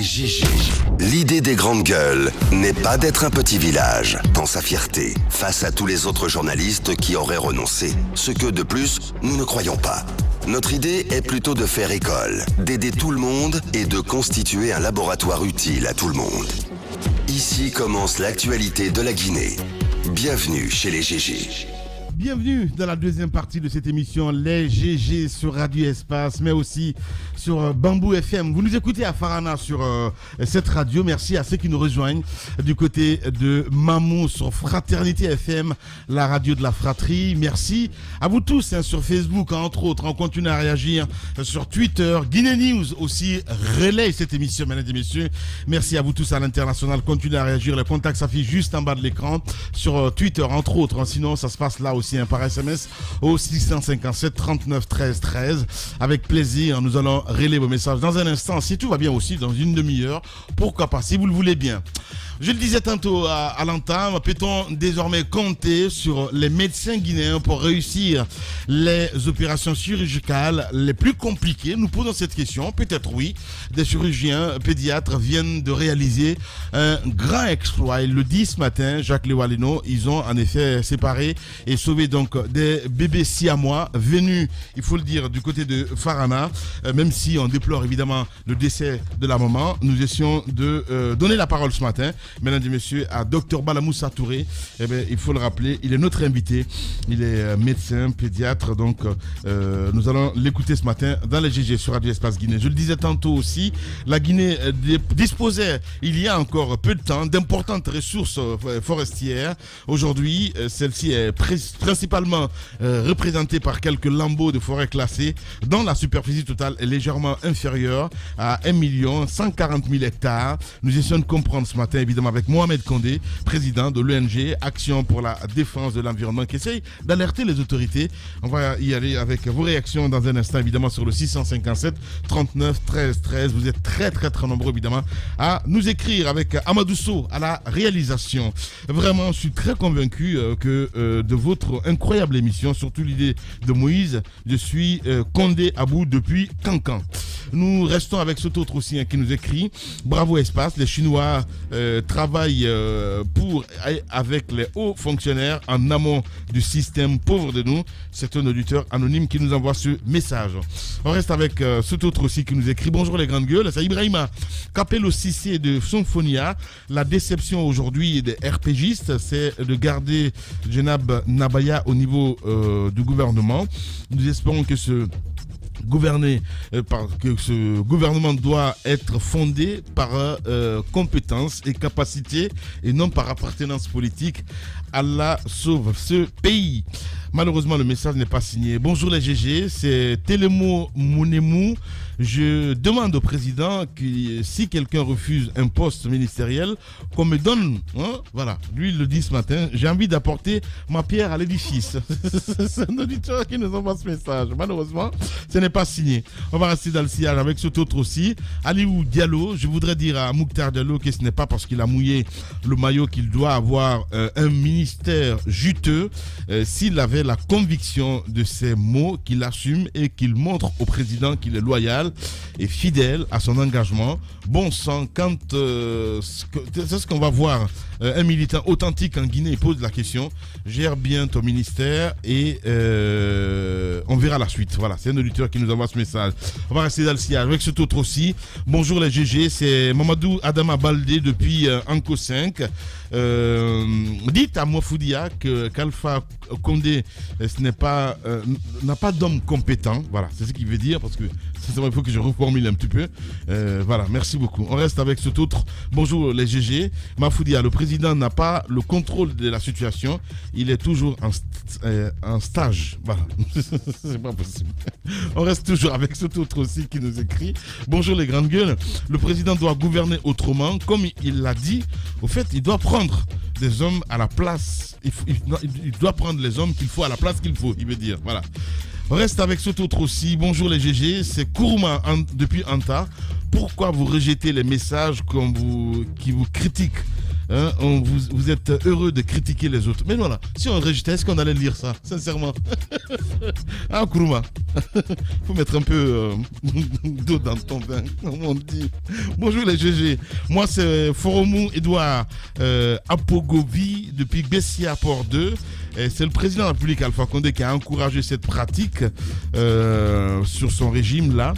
GG. L'idée des grandes gueules n'est pas d'être un petit village dans sa fierté, face à tous les autres journalistes qui auraient renoncé. Ce que, de plus, nous ne croyons pas. Notre idée est plutôt de faire école, d'aider tout le monde et de constituer un laboratoire utile à tout le monde. Ici commence l'actualité de la Guinée. Bienvenue chez les GG. Bienvenue dans la deuxième partie de cette émission Les GG sur Radio Espace, mais aussi sur Bamboo FM. Vous nous écoutez à Farana sur cette radio. Merci à ceux qui nous rejoignent du côté de Mamou sur Fraternité FM, la radio de la fratrie. Merci à vous tous sur Facebook, entre autres. On continue à réagir sur Twitter. Guinée News aussi relaie cette émission, mesdames et messieurs. Merci à vous tous à l'international. Continuez à réagir. Le contact s'affiche juste en bas de l'écran sur Twitter, entre autres. Sinon, ça se passe là aussi par SMS au 657 39 13 13. Avec plaisir, nous allons relayer vos messages dans un instant. Si tout va bien aussi, dans une demi-heure, pourquoi pas, si vous le voulez bien. Je le disais tantôt à l'entame, peut-on désormais compter sur les médecins guinéens pour réussir les opérations chirurgicales les plus compliquées? Nous posons cette question. Peut-être oui. Des chirurgiens pédiatres viennent de réaliser un grand exploit. Il le dit ce matin, Jacques Lewaleno. Ils ont en effet séparé et sauvé donc des bébés siamois venus, il faut le dire, du côté de Farana. Même si on déplore évidemment le décès de la maman, nous essayons de donner la parole ce matin, mesdames et messieurs, à Dr Balamoussa Touré. Eh bien, il faut le rappeler, il est notre invité. Il est médecin, pédiatre, donc nous allons l'écouter ce matin dans les GG sur Radio Espace Guinée. Je le disais tantôt aussi, la Guinée disposait, il y a encore peu de temps, d'importantes ressources forestières. Aujourd'hui, celle-ci est principalement représentée par quelques lambeaux de forêt classées, dont la superficie totale est légèrement inférieure à 1 140 000 hectares. Nous essayons de comprendre ce matin, évidemment, avec Mohamed Condé, président de l'ONG Action pour la défense de l'environnement, qui essaye d'alerter les autorités. On va y aller avec vos réactions dans un instant, évidemment, sur le 657 39 13 13. Vous êtes très nombreux, évidemment, à nous écrire, avec Amadou Sow à la réalisation. Vraiment, je suis très convaincu que de votre incroyable émission, surtout l'idée de Moïse. Je suis Condé à bout depuis Cancan. Nous restons avec cet autre aussi qui nous écrit: bravo Espace, les Chinois travaillent avec les hauts fonctionnaires en amont du système pauvre de nous. C'est un auditeur anonyme qui nous envoie ce message. On reste avec cet autre aussi qui nous écrit: bonjour les grandes gueules, c'est Ibrahima Capello Cissé de Sonfonia. La déception aujourd'hui des RPGistes, c'est de garder Jenab Nabaya au niveau du gouvernement. Nous espérons que ce gouvernement doit être fondé par compétence et capacité et non par appartenance politique. Allah sauve ce pays. Malheureusement, le message n'est pas signé. Bonjour les GG, c'est Telemo Mounemou. Je demande au président que si quelqu'un refuse un poste ministériel, qu'on me donne, voilà, lui il le dit ce matin, j'ai envie d'apporter ma pierre à l'édifice. C'est un auditeur qui nous envoie ce message. Malheureusement, ce n'est pas signé. On va rester dans le sillage avec cet autre aussi. Aliou Diallo, je voudrais dire à Mouktar Diallo que ce n'est pas parce qu'il a mouillé le maillot qu'il doit avoir un ministère juteux. S'il avait la conviction de ces mots, qu'il assume et qu'il montre au président qu'il est loyal et fidèle à son engagement. Bon sang, quand c'est ce qu'on va voir, un militant authentique en Guinée, il pose la question: gère bien ton ministère et on verra la suite. Voilà, c'est un auditeur qui nous envoie ce message. On va rester dans le sillage avec cet autre aussi. Bonjour les GG, c'est Mamadou Adama Baldé depuis Anko 5. Dites à Mofoudia qu'Alpha Condé n'a pas d'homme compétent. Voilà, c'est ce qu'il veut dire, parce que il faut que je reformule un petit peu. Voilà, merci beaucoup. On reste avec cet autre. Bonjour les GG. Mafoudia, le président n'a pas le contrôle de la situation. Il est toujours en stage. Voilà, c'est pas possible. On reste toujours avec cet autre aussi qui nous écrit: bonjour les grandes gueules. Le président doit gouverner autrement. Comme il l'a dit, au fait, il doit prendre des hommes à la place. Il doit prendre les hommes qu'il faut à la place qu'il faut, il veut dire. Voilà. On reste avec cet autre aussi. Bonjour les GG, c'est Kourouma depuis Anta. Pourquoi vous rejetez les messages qui vous critiquent? Vous êtes heureux de critiquer les autres. Mais voilà, si on rejetait, est-ce qu'on allait lire ça? Sincèrement. Kourouma. faut mettre un peu d'eau dans ton vin, comme on dit. Bonjour les GG. Moi, c'est Foromou Edouard Apogovi depuis Bessia Port 2. C'est le président de la République Alpha Condé qui a encouragé cette pratique sur son régime là.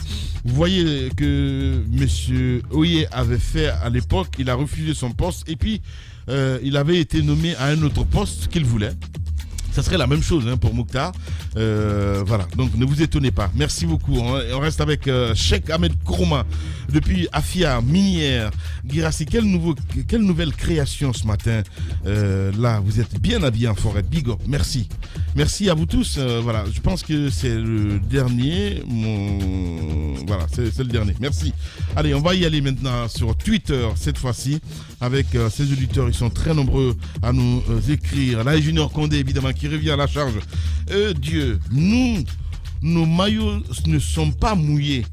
Vous voyez que M. Oye avait fait à l'époque, il a refusé son poste et puis il avait été nommé à un autre poste qu'il voulait. Ça serait la même chose pour Mokhtar. Voilà, donc ne vous étonnez pas. Merci beaucoup. On reste avec Cheikh Ahmed Kourouma depuis Afia, Minière, Guirassi. Quelle nouvelle création ce matin. Là, vous êtes bien habillés en forêt. Big up, merci. Merci à vous tous. Voilà, je pense que c'est le dernier. Voilà, c'est le dernier. Merci. Allez, on va y aller maintenant sur Twitter cette fois-ci avec ces auditeurs. Ils sont très nombreux à nous écrire. Là, Junior Condé, évidemment, qui revient à la charge. Dieu, nos maillots ne sont pas mouillés.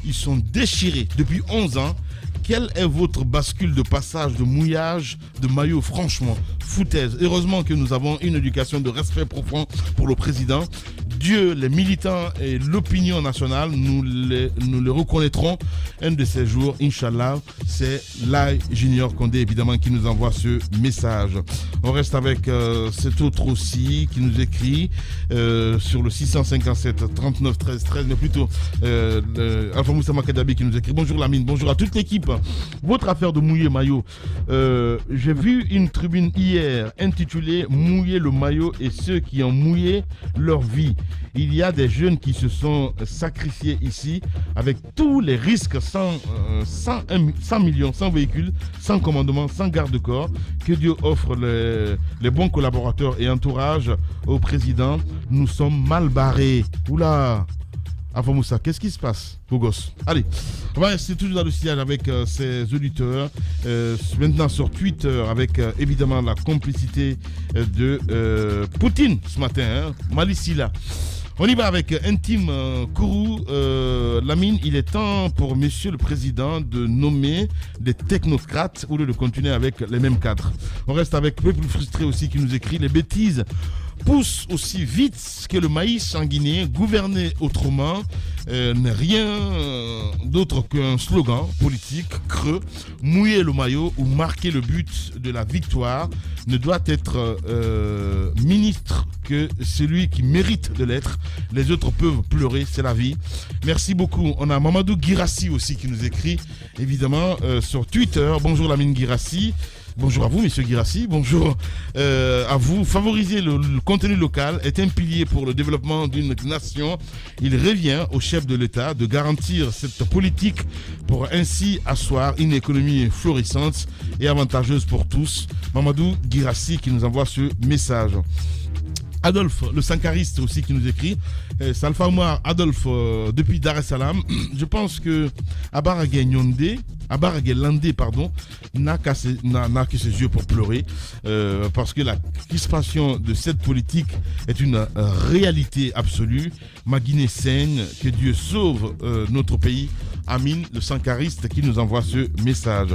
Ils sont déchirés depuis 11 ans. Quelle est votre bascule de passage de mouillage de maillot? Franchement, foutaise. Heureusement que nous avons une éducation de respect profond pour le président. Dieu, les militants et l'opinion nationale, nous le reconnaîtrons un de ces jours, Inch'Allah. C'est Lai Junior Condé, évidemment, qui nous envoie ce message. On reste avec cet autre aussi qui nous écrit sur le 657 39 13 13, mais plutôt Alpha Moussa Makadabi qui nous écrit. Bonjour Lamine, bonjour à toute l'équipe. Votre affaire de mouiller maillot. J'ai vu une tribune hier intitulée Mouiller le maillot et ceux qui ont mouillé leur vie. Il y a des jeunes qui se sont sacrifiés ici avec tous les risques, sans millions, sans véhicules, sans commandement, sans garde-corps. Que Dieu offre les bons collaborateurs et entourage au président. Nous sommes mal barrés. Oula! Avant Moussa, qu'est-ce qui se passe, beau gosse? Allez, on va rester toujours dans le sillage avec ces auditeurs. Maintenant sur Twitter, avec évidemment la complicité de Poutine ce matin, Malisila. On y va avec Intime Kourou. Lamine, il est temps pour monsieur le président de nommer des technocrates au lieu de continuer avec les mêmes cadres. On reste avec Peuple Frustré aussi qui nous écrit les bêtises pousse aussi vite que le maïs en Guinée. Gouverner autrement n'est rien d'autre qu'un slogan politique creux. Mouiller le maillot ou marquer le but de la victoire ne doit être ministre que celui qui mérite de l'être. Les autres peuvent pleurer, c'est la vie. Merci beaucoup. On a Mamadou Guirassi aussi qui nous écrit évidemment sur Twitter. Bonjour Lamine Guirassi. Bonjour à vous, monsieur Guirassi. Bonjour à vous. Favoriser le contenu local est un pilier pour le développement d'une nation. Il revient au chef de l'État de garantir cette politique pour ainsi asseoir une économie florissante et avantageuse pour tous. Mamadou Guirassi qui nous envoie ce message. Adolphe, le sankariste aussi qui nous écrit. Salfa Omar, Adolphe, depuis Dar es Salaam. Je pense que Abaragé Landé, n'a que ses yeux pour pleurer. Parce que la crispation de cette politique est une réalité absolue. Ma Guinée saigne, que Dieu sauve notre pays. Amine, le sankariste qui nous envoie ce message.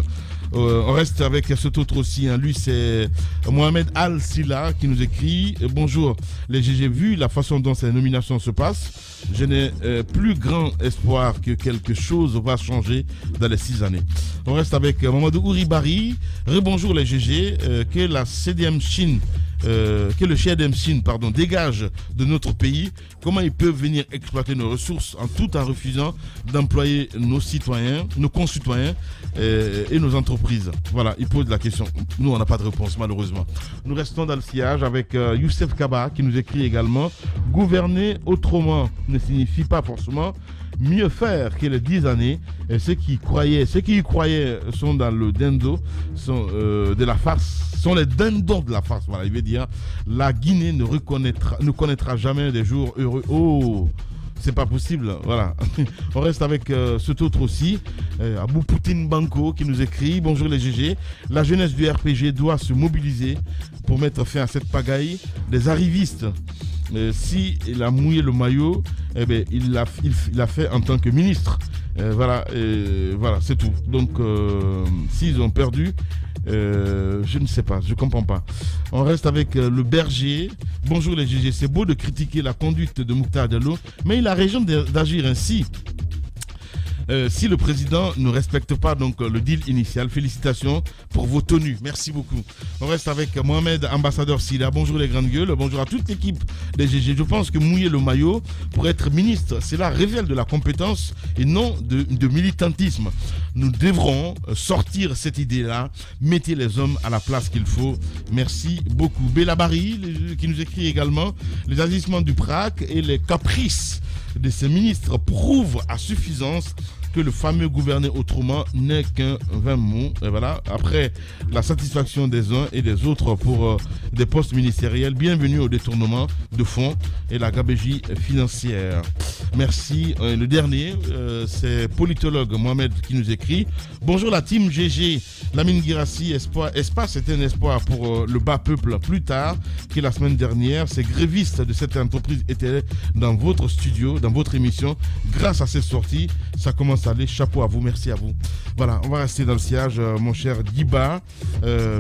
On reste avec cet autre aussi. Lui, c'est Mohamed Al-Silla qui nous écrit. Bonjour, j'ai vu la façon dont ces nominations se passent. Je n'ai plus grand espoir que quelque chose va changer dans les 6 années. On reste avec Mamadou Ouribari. Rebonjour les GG. Que la CDM Chine, que le CDM Chine, dégage de notre pays. Comment ils peuvent venir exploiter nos ressources tout en refusant d'employer nos citoyens, nos concitoyens et nos entreprises. Voilà, ils posent la question. Nous, on n'a pas de réponse, malheureusement. Nous restons dans le sillage avec Youssef Kaba qui nous écrit également. Gouverner autrement ne signifie pas forcément mieux faire que les 10 années. Et ceux qui y croyaient sont dans le dindon de la farce. Sont les dindons de la farce. Voilà, il veut dire la Guinée ne connaîtra jamais des jours heureux. Oh, c'est pas possible. Voilà. On reste avec cet autre aussi, Abou Poutine Banco qui nous écrit. Bonjour les GG. La jeunesse du RPG doit se mobiliser pour mettre fin à cette pagaille. Les arrivistes, si il a mouillé le maillot, il l'a fait en tant que ministre. Voilà, c'est tout. Donc, s'ils ont perdu, Je ne sais pas, je ne comprends pas. On reste avec le berger. Bonjour les GG, c'est beau de critiquer la conduite de Mokhtar Diallo, mais il a raison d'agir ainsi. Si le président ne respecte pas donc le deal initial, félicitations pour vos tenues. Merci beaucoup. On reste avec Mohamed, ambassadeur Sida. Bonjour les grandes gueules. Bonjour à toute l'équipe des GG. Je pense que mouiller le maillot pour être ministre, cela révèle de la compétence et non de militantisme. Nous devrons sortir cette idée-là. Mettez les hommes à la place qu'il faut. Merci beaucoup. Bella Barry qui nous écrit également: les agissements du PRAC et les caprices de ces ministres prouvent à suffisance que le fameux gouverner autrement n'est qu'un vain mot. Et voilà, après la satisfaction des uns et des autres pour des postes ministériels, bienvenue au détournement de fonds et la gabegie financière. Merci. Le dernier, c'est politologue Mohamed qui nous écrit: bonjour la team GG, Lamine Guirassi, Espace est un espoir pour le bas peuple. Plus tard que la semaine dernière, ces grévistes de cette entreprise étaient dans votre studio, dans votre émission. Grâce à cette sortie, ça commence à aller. Chapeau à vous, merci à vous. Voilà, on va rester dans le sillage, mon cher Diba.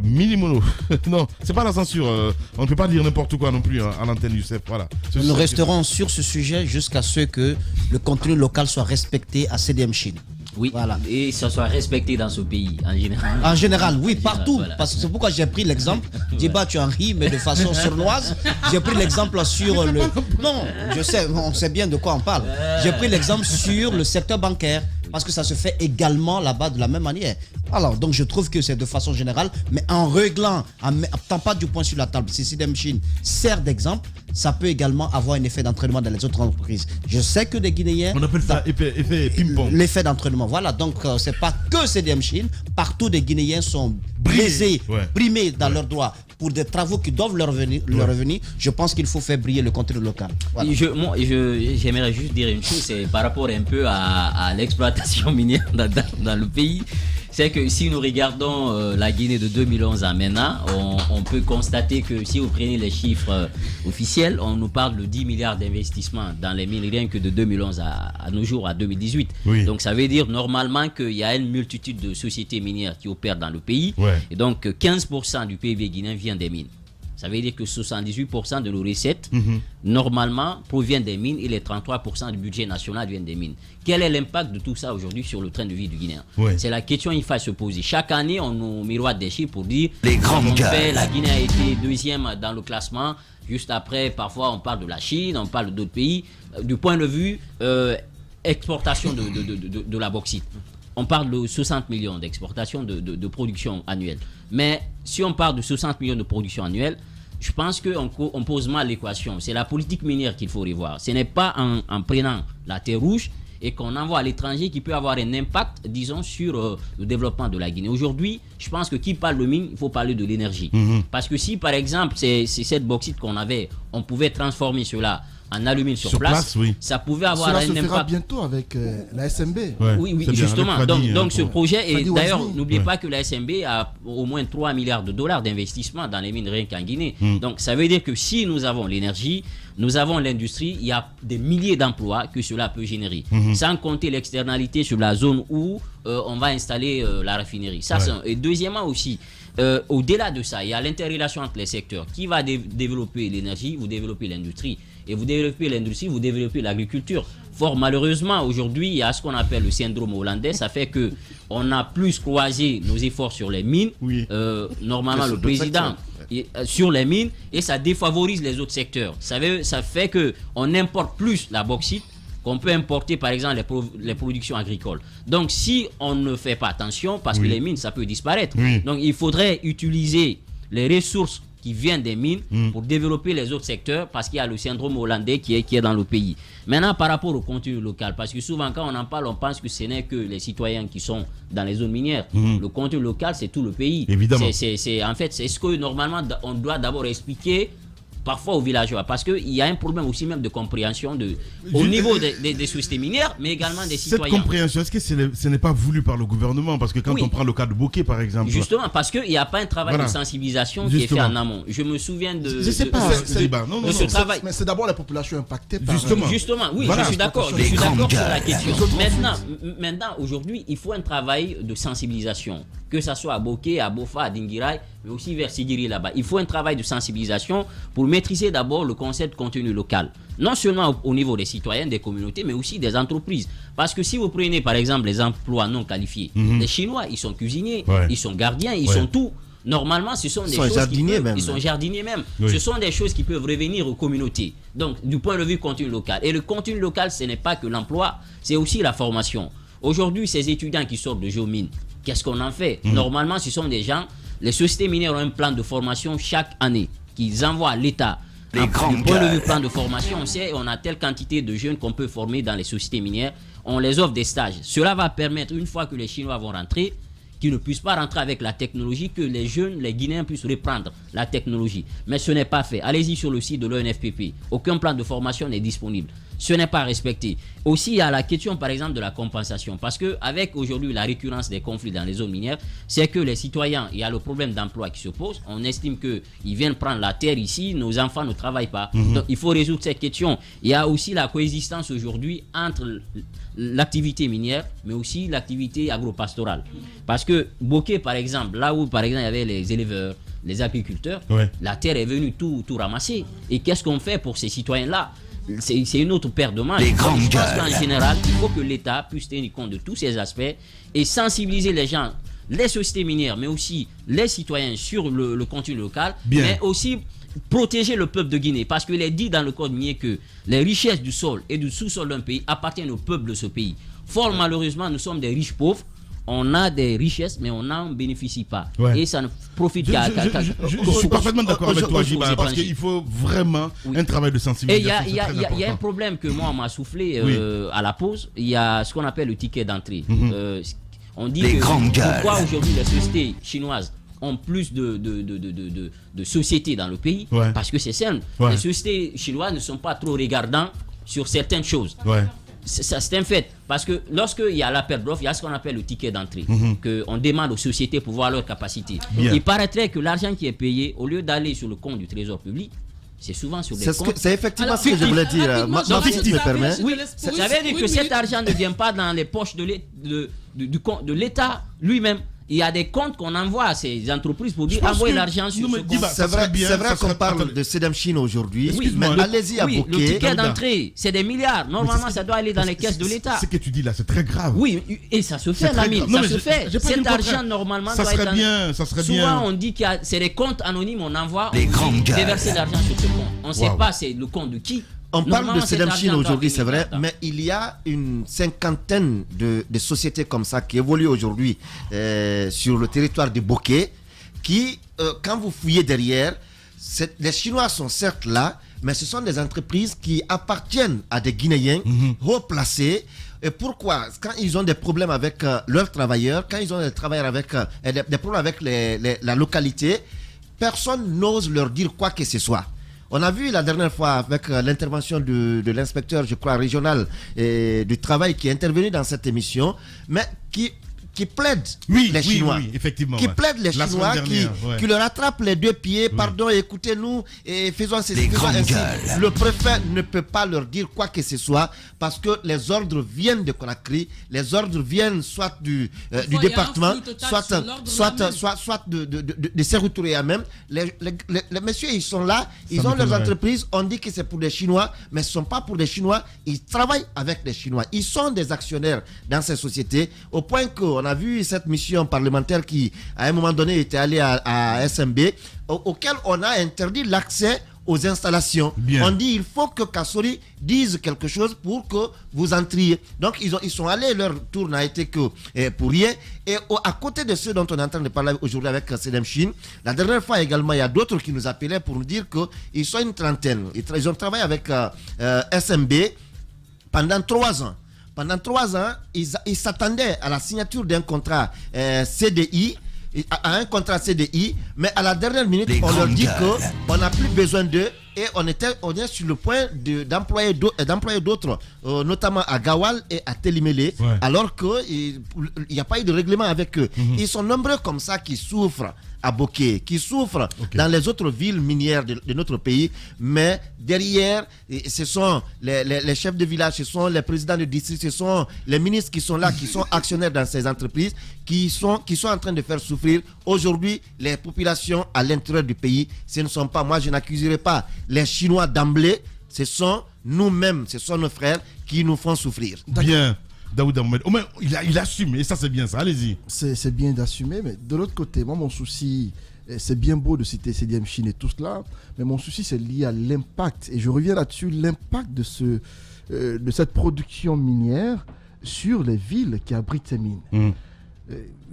Minimono. Non, c'est pas la censure. On ne peut pas dire n'importe quoi non plus à l'antenne Youssef. Voilà. Nous resterons sur ce sujet jusqu'à ce que le contenu local soit respecté à CDM Chine. Oui, voilà. Et ça soit respecté dans ce pays, en général. En général, oui, partout. Voilà. Parce que c'est pourquoi j'ai pris l'exemple. Diba, tu en ris, mais de façon sournoise. J'ai pris l'exemple sur le... Non, je sais, on sait bien de quoi on parle. J'ai pris l'exemple sur le secteur bancaire. Parce que ça se fait également là-bas de la même manière. Alors, donc je trouve que c'est de façon générale, mais en réglant, en mettant pas du poing sur la table, si CDM Chine sert d'exemple, ça peut également avoir un effet d'entraînement dans les autres entreprises. Je sais que des Guinéens... On appelle ça effet ping-pong. L'effet d'entraînement, voilà. Donc, c'est pas que CDM Chine. Partout, des Guinéens sont brisés, brimés dans leurs droits pour des travaux qui doivent leur revenir. Je pense qu'il faut faire briller le contenu local. Voilà. J'aimerais juste dire une chose, c'est par rapport un peu à l'exploitation minière dans le pays. C'est que si nous regardons la Guinée de 2011 à maintenant, on peut constater que si vous prenez les chiffres officiels, on nous parle de 10 milliards d'investissements dans les mines rien que de 2011 à nos jours, à 2018. Oui. Donc ça veut dire normalement qu'il y a une multitude de sociétés minières qui opèrent dans le pays. Ouais. Et donc 15% du PIB guinéen vient des mines. Ça veut dire que 78% de nos recettes, normalement, proviennent des mines et les 33% du budget national viennent des mines. Quel est l'impact de tout ça aujourd'hui sur le train de vie du Guinéen? C'est la question qu'il faut se poser. Chaque année, on nous miroite des chiffres pour dire la Guinée a été deuxième dans le classement. Juste après, parfois, on parle de la Chine, on parle d'autres pays. Du point de vue exportation de la bauxite. On parle de 60 millions d'exportations de production annuelle. Mais si on parle de 60 millions de production annuelle, je pense qu'on pose mal l'équation. C'est la politique minière qu'il faut revoir. Ce n'est pas en prenant la terre rouge et qu'on envoie à l'étranger qui peut avoir un impact, disons, sur le développement de la Guinée. Aujourd'hui, je pense que qui parle de mine, il faut parler de l'énergie. Parce que si, par exemple, c'est cette bauxite qu'on avait, on pouvait transformer cela en alumine sur place, ça pouvait avoir un impact. Cela se fera bientôt avec la SMB. Oui, justement. Donc ce projet, et d'ailleurs, n'oubliez pas que la SMB a au moins 3 milliards de dollars d'investissement dans les mines rien qu'en Guinée. Donc ça veut dire que si nous avons l'énergie, nous avons l'industrie, il y a des milliers d'emplois que cela peut générer. Sans compter l'externalité sur la zone où on va installer la raffinerie. Ça, et deuxièmement aussi, au-delà de ça, il y a l'interrelation entre les secteurs. Qui va développer l'énergie, vous développez l'industrie. Et vous développez l'industrie, vous développez l'agriculture. Fort malheureusement, aujourd'hui, il y a ce qu'on appelle le syndrome hollandais. Ça fait qu'on a plus croisé nos efforts sur les mines. Normalement, le président sur les mines, et ça défavorise les autres secteurs. Ça fait qu'on importe plus la bauxite qu'on peut importer, par exemple, les productions agricoles. Donc, si on ne fait pas attention, parce que les mines, ça peut disparaître. Donc, il faudrait utiliser les ressources qui viennent des mines pour développer les autres secteurs, parce qu'il y a le syndrome hollandais qui est dans le pays. Maintenant, par rapport au contenu local, parce que souvent quand on en parle, on pense que ce n'est que les citoyens qui sont dans les zones minières. Le contenu local, c'est tout le pays. Évidemment. En fait, c'est ce que normalement on doit d'abord expliquer parfois aux villageois, parce qu'il y a un problème aussi même de compréhension au niveau des sociétés minières, mais également des citoyens. Cette compréhension, est-ce que ce n'est pas voulu par le gouvernement? Parce que quand on prend le cas de Bokeh, par exemple... Justement, parce qu'il n'y a pas un travail de sensibilisation qui est fait en amont. Je me souviens de... Je sais pas, ce travail. Mais c'est d'abord la population impactée par... Justement, oui, voilà. Je suis d'accord. sur la question. Maintenant, aujourd'hui, il faut un travail de sensibilisation. que ce soit à Boké, à Bofa, à Dingirai, mais aussi vers Sigiri là-bas. Il faut un travail de sensibilisation pour maîtriser d'abord le concept de contenu local. Non seulement au niveau des citoyens, des communautés, mais aussi des entreprises. Parce que si vous prenez par exemple les emplois non qualifiés, les Chinois, ils sont cuisiniers, ils sont gardiens, ils sont tout. Normalement, ce sont des choses ils sont jardiniers même. Oui. Ce sont des choses qui peuvent revenir aux communautés. Donc, du point de vue contenu local. Et le contenu local, ce n'est pas que l'emploi, c'est aussi la formation. Aujourd'hui, ces étudiants qui sortent de géomine, qu'est-ce qu'on en fait? Normalement, ce sont des gens, les sociétés minières ont un plan de formation chaque année qu'ils envoient à l'État. Du point de vue plan de formation, on sait on a telle quantité de jeunes qu'on peut former dans les sociétés minières. On les offre des stages. Cela va permettre, une fois que les Chinois vont rentrer, qu'ils ne puissent pas rentrer avec la technologie, que les jeunes, les Guinéens puissent reprendre la technologie. Mais ce n'est pas fait. Allez-y sur le site de l'ONFPP. Aucun plan de formation n'est disponible. Ce n'est pas respecté. Aussi, il y a la question, par exemple, de la compensation. Parce qu'avec aujourd'hui la récurrence des conflits dans les zones minières, c'est que les citoyens, il y a le problème d'emploi qui se pose. On estime qu'ils viennent prendre la terre ici, nos enfants ne travaillent pas. Donc, il faut résoudre cette question. Il y a aussi la coexistence aujourd'hui entre l'activité minière, mais aussi l'activité agro-pastorale. Parce que Boké, par exemple, là où, par exemple, il y avait les éleveurs, les agriculteurs, la terre est venue tout ramasser. Et qu'est-ce qu'on fait pour ces citoyens-là? C'est une autre paire de mains. Je pense qu'en général, il faut que l'État puisse tenir compte de tous ces aspects et sensibiliser les gens, les sociétés minières, mais aussi les citoyens sur le contenu local, mais aussi protéger le peuple de Guinée. Parce qu'il est dit dans le code minier que les richesses du sol et du sous-sol d'un pays appartiennent au peuple de ce pays. Fort malheureusement, nous sommes des riches pauvres. On a des richesses, mais on n'en bénéficie pas. Et ça ne profite qu'à... Je suis parfaitement d'accord avec toi, Djiba, parce qu'il faut vraiment un travail de sensibilisation. Et il y a un problème que moi, on m'a soufflé à la pause. Il y a ce qu'on appelle le ticket d'entrée. On dit pourquoi aujourd'hui les sociétés chinoises ont plus de sociétés dans le pays, parce que c'est simple. Les sociétés chinoises ne sont pas trop regardantes sur certaines choses. C'est un fait. Parce que lorsqu'il y a l'appel d'offres, il y a ce qu'on appelle le ticket d'entrée, qu'on demande aux sociétés pour voir leur capacité. Il paraîtrait que l'argent qui est payé, au lieu d'aller sur le compte du Trésor public, c'est souvent sur des comptes. C'est effectivement ce que je voulais dire. Si tu me permets. Ça veut dire que cet argent ne vient pas dans les poches de l'État lui-même. Il y a des comptes qu'on envoie à ces entreprises pour dire envoyer l'argent sur ce compte. C'est vrai qu'on parle de Sedem Chine aujourd'hui, mais allez-y à Boké. Le ticket d'entrée, c'est des milliards. Normalement, ça doit aller dans les caisses de l'État. Ce que tu dis là, c'est très grave. Oui, et ça se fait, Lamine. Ça se fait. Cet argent, normalement, doit être bien. Souvent, on dit que c'est des comptes anonymes, on envoie, déverser l'argent sur ce compte. On ne sait pas c'est le compte de qui. On parle de Sedem Chine aujourd'hui, c'est vrai, mais il y a une cinquantaine de sociétés comme ça qui évoluent aujourd'hui sur le territoire de Boké, qui, quand vous fouillez derrière, les Chinois sont certes là, mais ce sont des entreprises qui appartiennent à des Guinéens haut placés. Et pourquoi? Quand ils ont des problèmes avec leurs travailleurs, quand ils ont des problèmes avec la localité, personne n'ose leur dire quoi que ce soit. On a vu la dernière fois avec l'intervention de l'inspecteur, je crois, régional du travail qui est intervenu dans cette émission, mais qui plaide les Chinois. Oui, effectivement. Qui plaide les Chinois, qui leur attrape les deux pieds. Pardon, écoutez-nous et faisons ceci. Le préfet ne peut pas leur dire quoi que ce soit parce que les ordres viennent de Conakry, les ordres viennent soit du département, soit de Sékou-Touré même. Les messieurs, ils sont là, ils ont leurs entreprises, on dit que c'est pour les Chinois, mais ce ne sont pas pour les Chinois, ils travaillent avec les Chinois. Ils sont des actionnaires dans ces sociétés, au point qu'on a vu cette mission parlementaire qui, à un moment donné, était allée à SMB, auquel on a interdit l'accès aux installations. On dit il faut que Kassori dise quelque chose pour que vous entriez. Donc ils sont allés, leur tour n'a été que pour rien. Et à côté de ceux dont on est en train de parler aujourd'hui avec Sedem Chine, la dernière fois également, il y a d'autres qui nous appelaient pour nous dire qu'ils sont une trentaine. Ils ont travaillé avec SMB pendant 3 ans. Pendant 3 ans, ils s'attendaient à la signature d'un contrat CDI, à un contrat CDI, mais à la dernière minute, on leur dit qu'on n'a plus besoin d'eux et on est sur le point d'employer d'autres, notamment à Gawal et à Télimélé, alors qu'il n'y a pas eu de règlement avec eux. Ils sont nombreux comme ça qui souffrent à Bokeh, qui souffre dans les autres villes minières de notre pays, mais derrière, ce sont les chefs de village, ce sont les présidents de district, ce sont les ministres qui sont là, qui sont actionnaires dans ces entreprises, qui sont en train de faire souffrir aujourd'hui les populations à l'intérieur du pays. Ce ne sont pas, moi je n'accuserai pas les Chinois d'emblée, ce sont nous-mêmes, ce sont nos frères qui nous font souffrir. Bien, Daouda Mohamed. Au moins, il assume, et ça c'est bien ça, allez-y. C'est bien d'assumer, mais de l'autre côté, moi mon souci, c'est bien beau de citer CDM Chine et tout cela, mais mon souci c'est lié à l'impact, et je reviens là-dessus, l'impact de cette production minière sur les villes qui abritent ces mines.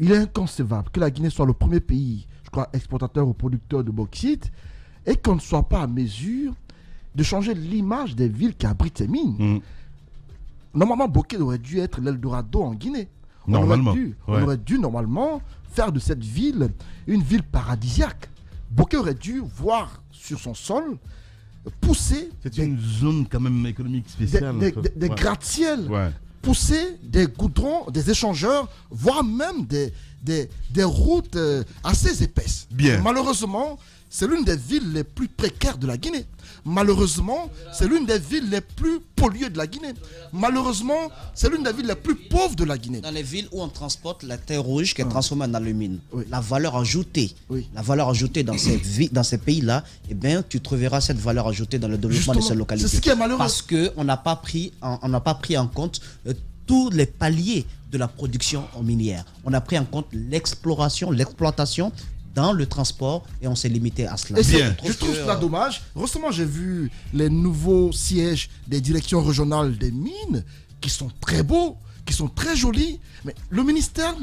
Il est inconcevable que la Guinée soit le premier pays, je crois, exportateur ou producteur de bauxite, et qu'on ne soit pas à mesure de changer l'image des villes qui abritent ces mines. Normalement, Bokeh aurait dû être l'Eldorado en Guinée. Normalement. On aurait dû normalement faire de cette ville une ville paradisiaque. Bokeh aurait dû voir sur son sol pousser... C'est une zone quand même économique spéciale. Des gratte-ciel. Ouais. Pousser des goudrons, des échangeurs, voire même des routes assez épaisses. Bien. Malheureusement, c'est l'une des villes les plus précaires de la Guinée. Malheureusement, c'est l'une des villes les plus polluées de la Guinée. Malheureusement, c'est l'une des villes les plus pauvres de la Guinée. Dans les villes où on transporte la terre rouge qui est transformée en alumine, Oui. la valeur ajoutée, Oui. la valeur ajoutée dans ces pays-là, eh bien, tu trouveras cette valeur ajoutée dans le développement de ces localités. C'est ce qui est malheureux. Parce qu'on n'a pas pris en compte tous les paliers de la production minière. On a pris en compte l'exploration, l'exploitation dans le transport et on s'est limité à cela. Et Bien. je trouve cela dommage. Récemment, j'ai vu les nouveaux sièges des directions régionales des mines qui sont très beaux, qui sont très jolis. Mais le ministère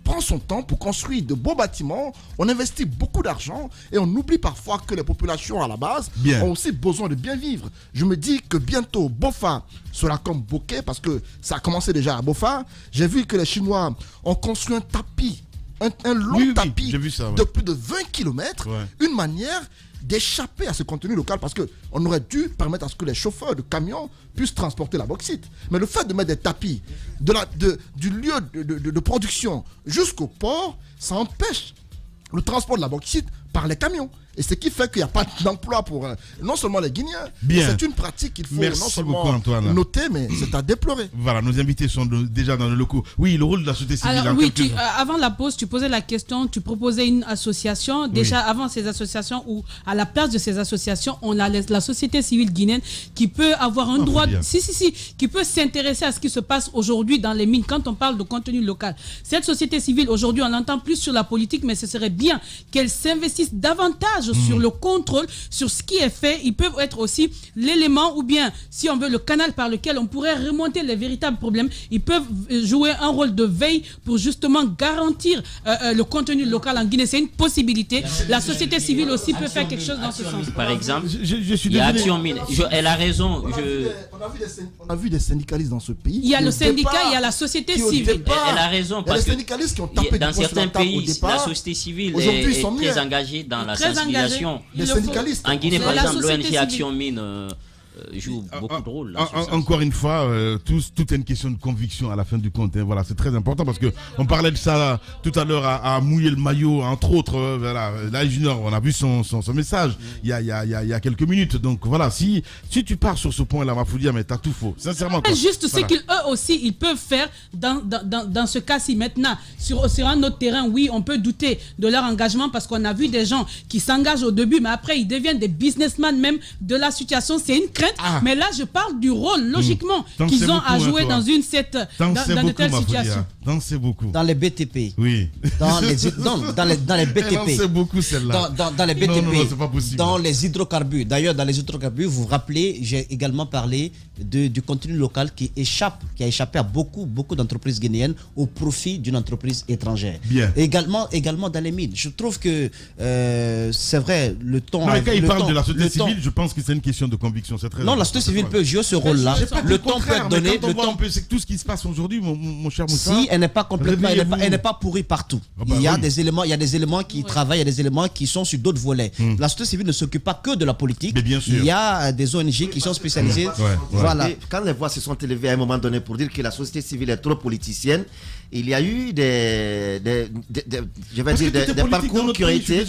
prend son temps pour construire de beaux bâtiments. On investit beaucoup d'argent et on oublie parfois que les populations à la base ont aussi besoin de bien vivre. Je me dis que bientôt, Bofa sera comme Bokeh parce que ça a commencé déjà à Bofa. J'ai vu que les Chinois ont construit un tapis. Un long tapis j'ai vu ça, de plus de 20 km, une manière d'échapper à ce contenu local parce qu'on aurait dû permettre à ce que les chauffeurs de camions puissent transporter la bauxite. Mais le fait de mettre des tapis du lieu de production jusqu'au port, ça empêche le transport de la bauxite par les camions. Et ce qui fait qu'il n'y a pas d'emploi pour non seulement les Guinéens. C'est une pratique qu'il faut non seulement noter, mais c'est à déplorer. Voilà, nos invités sont déjà dans le locaux. Oui, le rôle de la société civile. Alors, oui, avant la pause, tu posais la question, tu proposais une association. Déjà, avant ces associations, ou à la place de ces associations, on a la société civile guinéenne qui peut avoir un droit, qui peut s'intéresser à ce qui se passe aujourd'hui dans les mines quand on parle de contenu local. Cette société civile, aujourd'hui, on l'entend plus sur la politique, mais ce serait bien qu'elle s'investisse davantage sur le contrôle, sur ce qui est fait. Ils peuvent être aussi l'élément, ou bien, si on veut, le canal par lequel on pourrait remonter les véritables problèmes. Ils peuvent jouer un rôle de veille pour justement garantir le contenu local en Guinée. C'est une possibilité. La société civile aussi peut faire quelque chose dans ce sens. Par exemple, je suis il y a Action Mine. Elle a raison. On a vu des syndicalistes dans ce pays. Il y a le syndicat, il y a la société civile. Elle a raison. Il y a les syndicalistes qui ont tapé dans certains pays, la société civile est très engagée dans la sensibilisation. Les syndicalistes. En Guinée, par exemple, l'ONG Action Mine joue beaucoup de rôle. Encore une fois, tout est une question de conviction à la fin du compte. Voilà, c'est très important parce que on parlait de ça tout à l'heure à mouiller le maillot, entre autres. Voilà, là, Junior, on a vu son message il y a quelques minutes. Donc voilà, si tu pars sur ce point-là, ma faut dire, mais t'as tout faux. Sincèrement. Juste ce qu'eux aussi ils peuvent faire dans ce cas-ci. Maintenant, sur un autre terrain, oui, on peut douter de leur engagement parce qu'on a vu des gens qui s'engagent au début, mais après ils deviennent des businessmen même de la situation. C'est une crainte. Mais là, je parle du rôle, logiquement, qu'ils ont à jouer dans de telles situations. Dansez beaucoup. Dans les BTP. Oui. Dans les BTP. Dansez beaucoup celle-là. Dans les BTP. Non, c'est pas possible. Dans les hydrocarbures. D'ailleurs, dans les hydrocarbures, vous vous rappelez, j'ai également parlé du contenu local qui a échappé à beaucoup d'entreprises guinéennes au profit d'une entreprise étrangère. Bien. Également dans les mines. Je trouve que c'est vrai, le temps... Non, quand il parle de la société civile, je pense que c'est une question de conviction. C'est très non, la société civile peut jouer ce rôle-là. Le temps peut être donné. C'est tout ce qui se passe aujourd'hui, mon cher Moussa. Si elle n'est pas complètement, elle n'est pas pourrie partout. Il y a des éléments qui travaillent, il y a des éléments qui sont sur d'autres volets. La société civile ne s'occupe pas que de la politique. Mais bien sûr. Il y a des ONG qui sont spécialisées. Voilà. Et quand les voix se sont élevées à un moment donné pour dire que la société civile est trop politicienne, il y a eu des parcours qui ont été...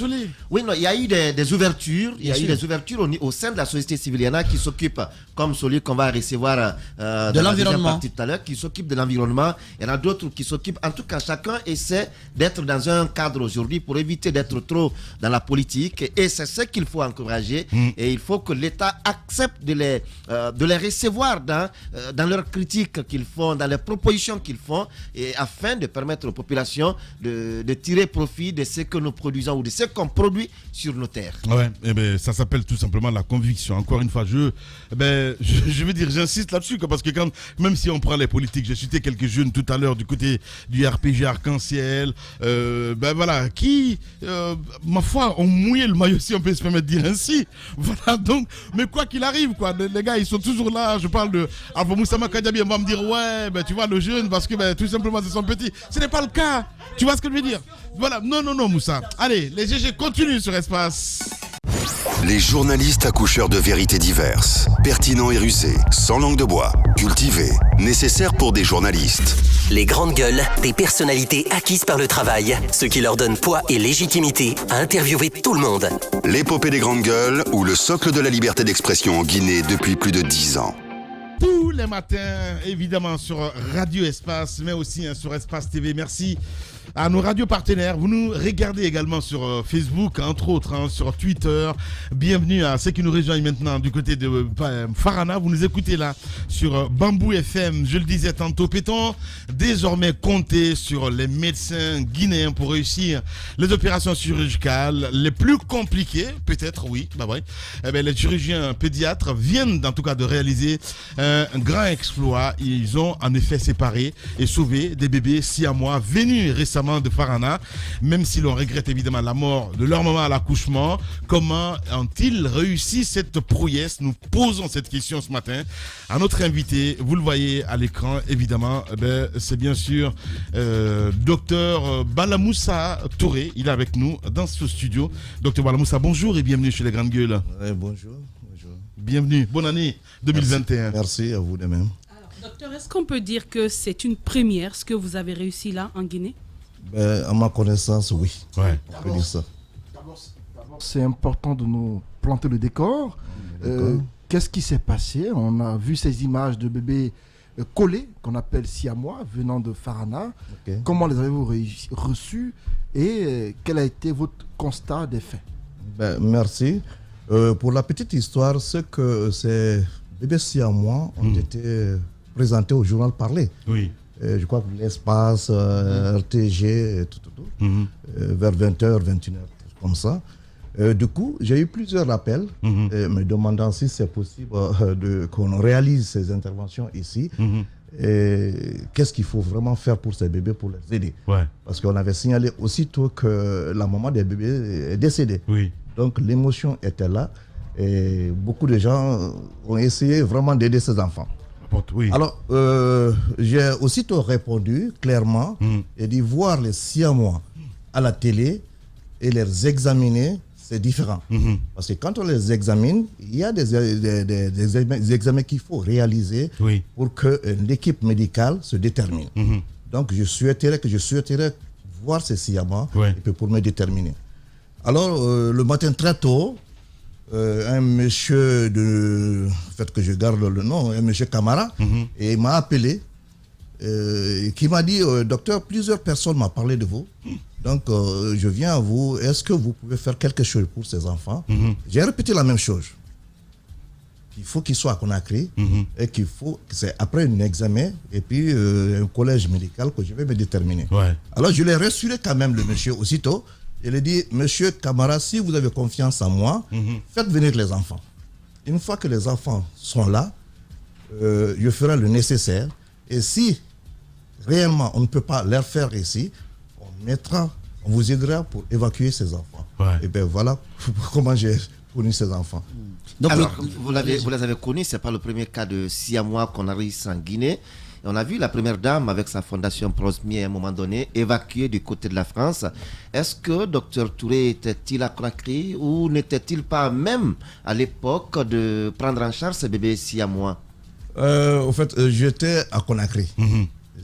Oui, non, il y a eu des ouvertures. Il y a eu des ouvertures au sein de la société civile. Il y en a qui s'occupent, comme celui qu'on va recevoir de l'environnement tout à l'heure, qui s'occupent de l'environnement. Il y en a d'autres qui s'occupent. En tout cas, chacun essaie d'être dans un cadre aujourd'hui pour éviter d'être trop dans la politique. Et c'est ce qu'il faut encourager. Et il faut que l'État accepte de les recevoir dans leurs critiques qu'ils font, dans les propositions qu'ils font, et afin de permettre aux populations de tirer profit de ce que nous produisons ou de ce qu'on produit sur nos terres. Ouais, ça s'appelle tout simplement la conviction. Encore une fois, je veux dire, j'insiste là-dessus, parce que même si on prend les politiques, j'ai cité quelques jeunes tout à l'heure du côté du RPG Arc-en-Ciel, voilà, qui, ma foi, ont mouillé le maillot, si on peut se permettre de dire ainsi. Voilà, donc, mais quoi qu'il arrive, quoi, les gars, ils sont toujours là. Je parle de Alpha Moussama Kadiabi, on va me dire, ouais, tu vois, le jeune, parce que tout simplement, c'est son petit. Ce n'est pas le cas. Tu vois ce que je veux dire? Voilà, non, Moussa. Allez, les GG continuent sur Espace. Les journalistes accoucheurs de vérités diverses, pertinents et rusés, sans langue de bois, cultivés, nécessaires pour des journalistes. Les grandes gueules, des personnalités acquises par le travail, ce qui leur donne poids et légitimité à interviewer tout le monde. L'épopée des grandes gueules ou le socle de la liberté d'expression en Guinée depuis plus de 10 ans. Tous les matins, évidemment, sur Radio Espace, mais aussi sur Espace TV. Merci à nos radios partenaires. Vous nous regardez également sur Facebook, entre autres, sur Twitter. Bienvenue à ceux qui nous rejoignent maintenant du côté de Farana. Vous nous écoutez là sur Bambou FM. Je le disais tantôt, peut-on désormais compter sur les médecins guinéens pour réussir les opérations chirurgicales les plus compliquées? Peut-être, oui. Les chirurgiens pédiatres viennent en tout cas de réaliser un grand exploit. Ils ont en effet séparé et sauvé des bébés siamois venus récemment de Farana, même si l'on regrette évidemment la mort de leur maman à l'accouchement. Comment ont-ils réussi cette prouesse? Nous posons cette question ce matin à notre invité. Vous le voyez à l'écran, évidemment, c'est bien sûr Dr Balamoussa Touré. Il est avec nous dans ce studio. Dr Balamoussa, bonjour et bienvenue chez les Grandes Gueules. Bonjour. Bienvenue, bonne année 2021. Merci à vous de même. Alors, docteur, est-ce qu'on peut dire que c'est une première, ce que vous avez réussi là en Guinée? À ma connaissance, oui. Ouais. On peut dire ça. C'est important de nous planter le décor. Qu'est-ce qui s'est passé? On a vu ces images de bébés collés, qu'on appelle siamois, venant de Farana. Okay. Comment les avez-vous reçus et quel a été votre constat des faits? Merci. Pour la petite histoire, c'est que ces bébés siamois ont été présentés au journal Parler. Oui. Je crois que l'Espace, RTG, tout. Vers 20h, 21h, comme ça. Du coup, j'ai eu plusieurs appels me demandant si c'est possible qu'on réalise ces interventions ici. Qu'est-ce qu'il faut vraiment faire pour ces bébés pour les aider? Parce qu'on avait signalé aussitôt que la maman des bébés est décédée. Oui. Donc l'émotion était là et beaucoup de gens ont essayé vraiment d'aider ces enfants. Oui. Alors, j'ai aussitôt répondu clairement et dit voir les siamois à la télé et les examiner, c'est différent. Parce que quand on les examine, il y a des examens qu'il faut réaliser pour que l'équipe médicale se détermine. Donc, je souhaiterais voir ces siamois et puis pour me déterminer. Alors, le matin très tôt, un monsieur que je garde le nom, un monsieur Camara, et il m'a appelé, qui m'a dit, docteur, plusieurs personnes m'ont parlé de vous, donc je viens à vous, est-ce que vous pouvez faire quelque chose pour ces enfants? J'ai répété la même chose. Il faut qu'ils soient à Conakry, et qu'il faut, c'est après un examen, et puis un collège médical que je vais me déterminer. Alors je l'ai rassuré quand même, le monsieur, aussitôt. Il a dit, monsieur Camara, si vous avez confiance en moi, faites venir les enfants. Une fois que les enfants sont là, je ferai le nécessaire. Et si réellement on ne peut pas leur faire ici, on vous aidera pour évacuer ces enfants. Et bien voilà comment j'ai connu ces enfants. Donc vous les avez connus, ce n'est pas le premier cas de siamois qu'on a réussi en Guinée. On a vu la première dame avec sa fondation Prosmi à un moment donné évacuée du côté de la France. Est-ce que Dr Touré était-il à Conakry ou n'était-il pas même à l'époque de prendre en charge ces bébés siamois? Au fait, j'étais à Conakry.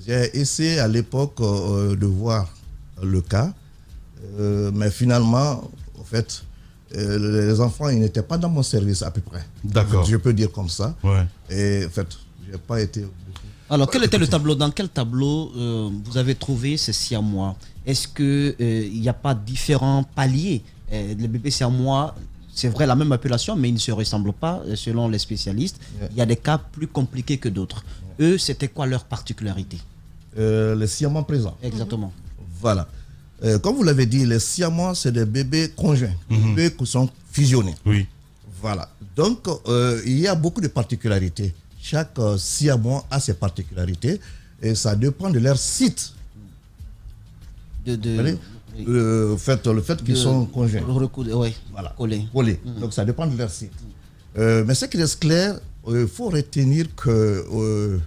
J'ai essayé à l'époque de voir le cas, mais finalement, en fait, les enfants, ils n'étaient pas dans mon service à peu près. D'accord. Je peux dire comme ça. Ouais. Et en fait, je n'ai pas été... Alors, quel était le tableau? Dans quel tableau vous avez trouvé ces siamois? Est-ce qu'il n'y a pas différents paliers? Les bébés siamois, c'est vrai, la même appellation, mais ils ne se ressemblent pas selon les spécialistes. Il y a des cas plus compliqués que d'autres. Eux, c'était quoi leur particularité? Les siamois présents. Exactement. Voilà. Comme vous l'avez dit, les siamois, c'est des bébés conjoints, des bébés qui sont fusionnés. Oui. Voilà. Donc, il y a beaucoup de particularités. Chaque siamois a ses particularités et ça dépend de leur site. Le fait qu'ils sont conjoints. Oui, voilà. Collés. Donc, ça dépend de leur site. Mais ce qui reste clair, il faut retenir que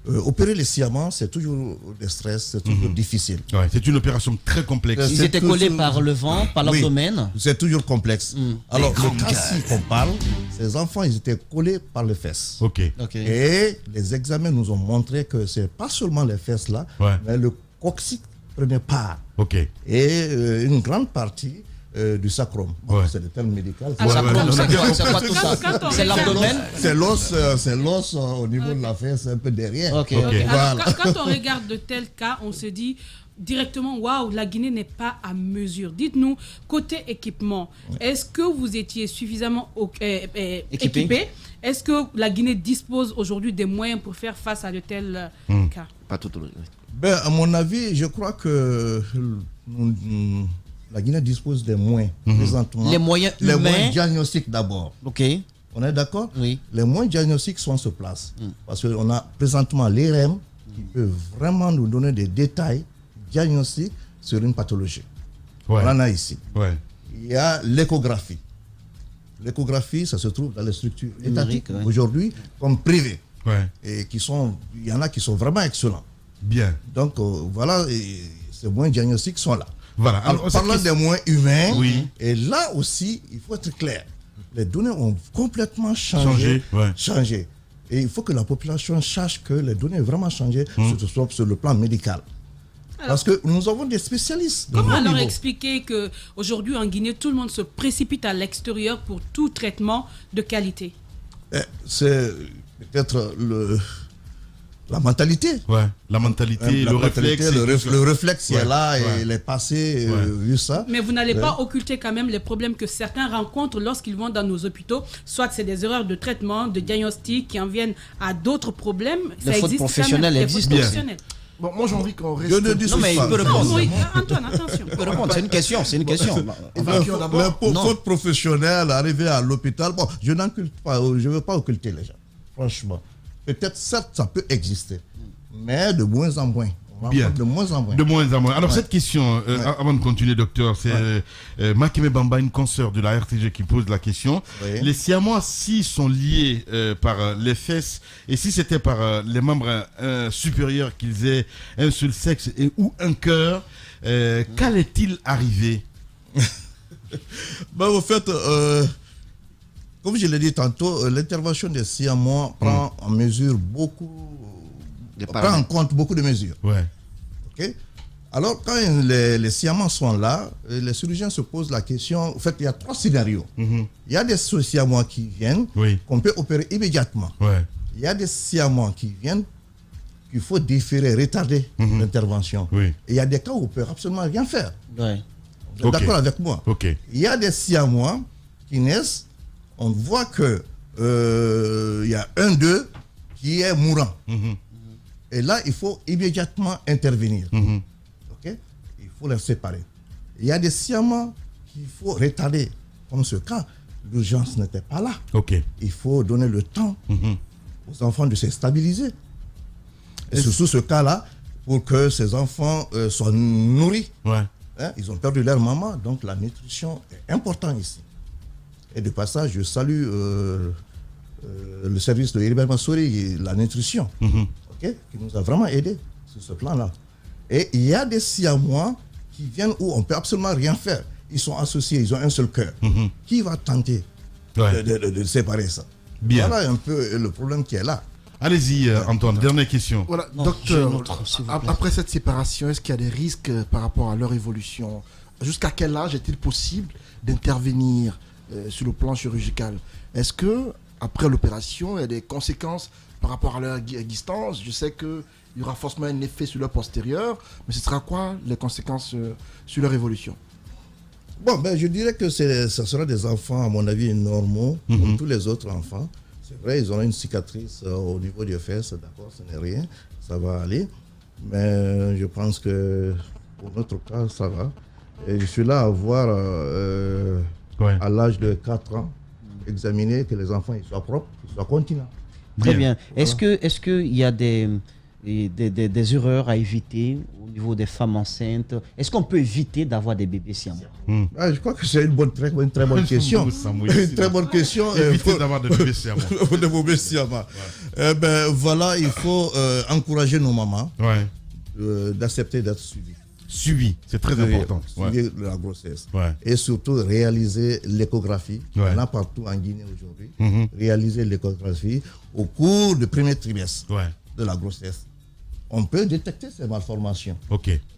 opérer les siamants, c'est toujours des stress, c'est toujours difficile. Ouais, c'est une opération très complexe. Ils étaient collés par le vent, par l'abdomen. Oui, c'est toujours complexe. Alors, le cas-ci qu'on parle, ces enfants, ils étaient collés par les fesses. Ok. Et les examens nous ont montré que ce n'est pas seulement les fesses là, mais le coccyx prenait part. Ok. Et une grande partie du sacrum. C'est le terme médical. Sacrum, c'est quoi tout ça? C'est l'abdomen? C'est l'os au niveau de la fesse, un peu derrière. Ok. Alors, quand on regarde de tels cas, on se dit directement, waouh, la Guinée n'est pas à mesure. Dites-nous, côté équipement, est-ce que vous étiez suffisamment équipé? Est-ce que la Guinée dispose aujourd'hui des moyens pour faire face à de tels cas? Pas tout. Ben, à mon avis, je crois que la Guinée dispose des moyens présentement. Les moyens humains. Les moyens diagnostiques d'abord. Ok. On est d'accord? Oui. Les moyens diagnostiques sont sur place. Parce qu'on a présentement l'IRM qui peut vraiment nous donner des détails diagnostiques sur une pathologie. Ouais. On en a ici. Ouais. Il y a l'échographie. L'échographie, ça se trouve dans les structures étatiques aujourd'hui comme privées. Ouais. Et il y en a qui sont vraiment excellents. Bien. Donc voilà, ces moyens diagnostiques sont là. Voilà. Alors, parlant des moyens humains, et là aussi, il faut être clair. Les données ont complètement changé. Et il faut que la population sache que les données ont vraiment changé sur le plan médical. Alors, parce que nous avons des spécialistes. Comment alors expliquer qu'aujourd'hui en Guinée, tout le monde se précipite à l'extérieur pour tout traitement de qualité? C'est peut-être la mentalité. Ouais, la mentalité, le réflexe. Le réflexe est là et les passés, vu ça. Mais vous n'allez pas occulter quand même les problèmes que certains rencontrent lorsqu'ils vont dans nos hôpitaux. Soit c'est des erreurs de traitement, de diagnostic qui en viennent à d'autres problèmes. Les fautes professionnelles existent aussi. Bon, moi j'ai envie qu'on reste... Non mais il peut répondre. Oui, Antoine, attention. Il peut répondre, c'est une question. Les fautes professionnelles, arriver à l'hôpital, bon, je n'occulte pas, je ne veux pas occulter les gens, franchement. Peut-être, certes, ça peut exister, mais de moins en moins. Bien. De moins en moins. De moins en moins. Alors, cette question, avant de continuer, docteur, c'est Makime Bamba, une consoeur de la RTG, qui pose la question. Les siamois, s'ils sont liés par les fesses, et si c'était par les membres supérieurs, qu'ils aient un seul sexe ou un cœur, qu'allait-il arriver? Au fait, comme je l'ai dit tantôt, l'intervention des siamois prend en mesure prend en compte beaucoup de mesures. Ouais. Okay? Alors, quand les siamois sont là, les chirurgiens se posent la question. En fait, il y a 3 scénarios. Il y a des siamois qui viennent, qu'on peut opérer immédiatement. Il y a des siamois qui viennent, qu'il faut différer, retarder l'intervention. Et il y a des cas où on ne peut absolument rien faire. Vous êtes d'accord avec moi? Il y a des siamois qui naissent, on voit que il y a un d'eux qui est mourant. Et là, il faut immédiatement intervenir. Il faut les séparer. Il y a des siamois qu'il faut retarder. Comme ce cas, l'urgence n'était pas là. Il faut donner le temps aux enfants de se stabiliser. Et surtout ce cas-là, pour que ces enfants soient nourris. Ils ont perdu leur maman, donc la nutrition est importante ici. Et de passage, je salue le service de Heribert Massouri, la nutrition, qui nous a vraiment aidés sur ce plan-là. Et il y a des siamois qui viennent où on ne peut absolument rien faire. Ils sont associés, ils ont un seul cœur. Qui va tenter de séparer ça? Voilà un peu le problème qui est là. Allez-y, Antoine, dernière question. Voilà, Non, docteur, j'ai une autre, s'il vous plaît. après cette séparation, est-ce qu'il y a des risques par rapport à leur évolution? Jusqu'à quel âge est-il possible d'intervenir sur le plan chirurgical? Est-ce que après l'opération, il y a des conséquences par rapport à leur existence? Je sais qu'il y aura forcément un effet sur leur postérieur, mais ce sera quoi les conséquences sur leur évolution? Bon, je dirais que ce sera des enfants, à mon avis, normaux, comme tous les autres enfants. C'est vrai, ils auront une cicatrice au niveau des fesses, d'accord, ce n'est rien, ça va aller. Mais je pense que pour notre cas, ça va. Et je suis là à voir, à l'âge de 4 ans, examiner que les enfants ils soient propres, qu'ils soient continents. Très bien. Est-ce qu'il y a des erreurs à éviter au niveau des femmes enceintes? Est-ce qu'on peut éviter d'avoir des bébés siamois? Je crois que c'est une très bonne question. Une très bonne question. Éviter d'avoir des bébés siamois. Des bébés siamois. Voilà, il faut encourager nos mamans d'accepter d'être suivies. Suivi, c'est très important. Suivi de la grossesse. Et surtout réaliser l'échographie. Il y en a partout en Guinée aujourd'hui. Réaliser l'échographie au cours du premier trimestre de la grossesse. On peut détecter ces malformations.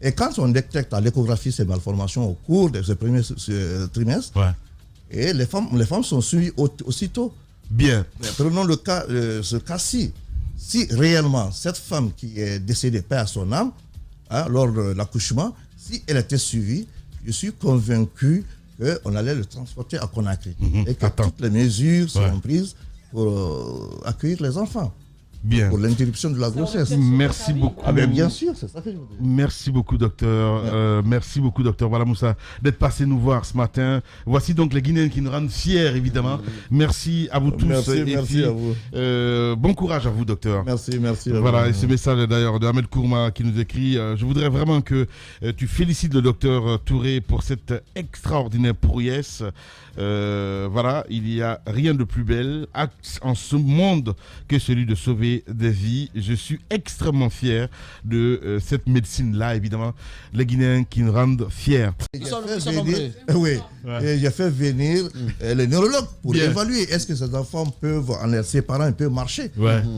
Et quand on détecte à l'échographie ces malformations au cours de ce premier trimestre, et les femmes sont suivies aussitôt. Bien. Mais prenons le cas, ce cas-ci. Si réellement cette femme qui est décédée, paix à son âme, lors de l'accouchement, si elle était suivie, je suis convaincu qu'on allait le transporter à Conakry. Et que toutes les mesures seront prises pour accueillir les enfants. Bien. Pour l'interruption de la grossesse. Merci beaucoup. Bien sûr, c'est ça que je veux dire. Merci beaucoup, docteur. Merci beaucoup, docteur Voilà Moussa, d'être passé nous voir ce matin. Voici donc les Guinéens qui nous rendent fiers, évidemment. Merci à vous tous. Merci à vous. Bon courage à vous, docteur. Merci. Voilà, et ce message d'ailleurs de Ahmed Kourma qui nous écrit je voudrais vraiment que tu félicites le docteur Touré pour cette extraordinaire prouesse. Voilà, il n'y a rien de plus bel acte en ce monde que celui de sauver des vies. Je suis extrêmement fier de cette médecine-là, évidemment. Les Guinéens qui nous rendent fiers. J'ai fait venir les neurologues pour évaluer est-ce que ces enfants peuvent, ses parents peuvent marcher.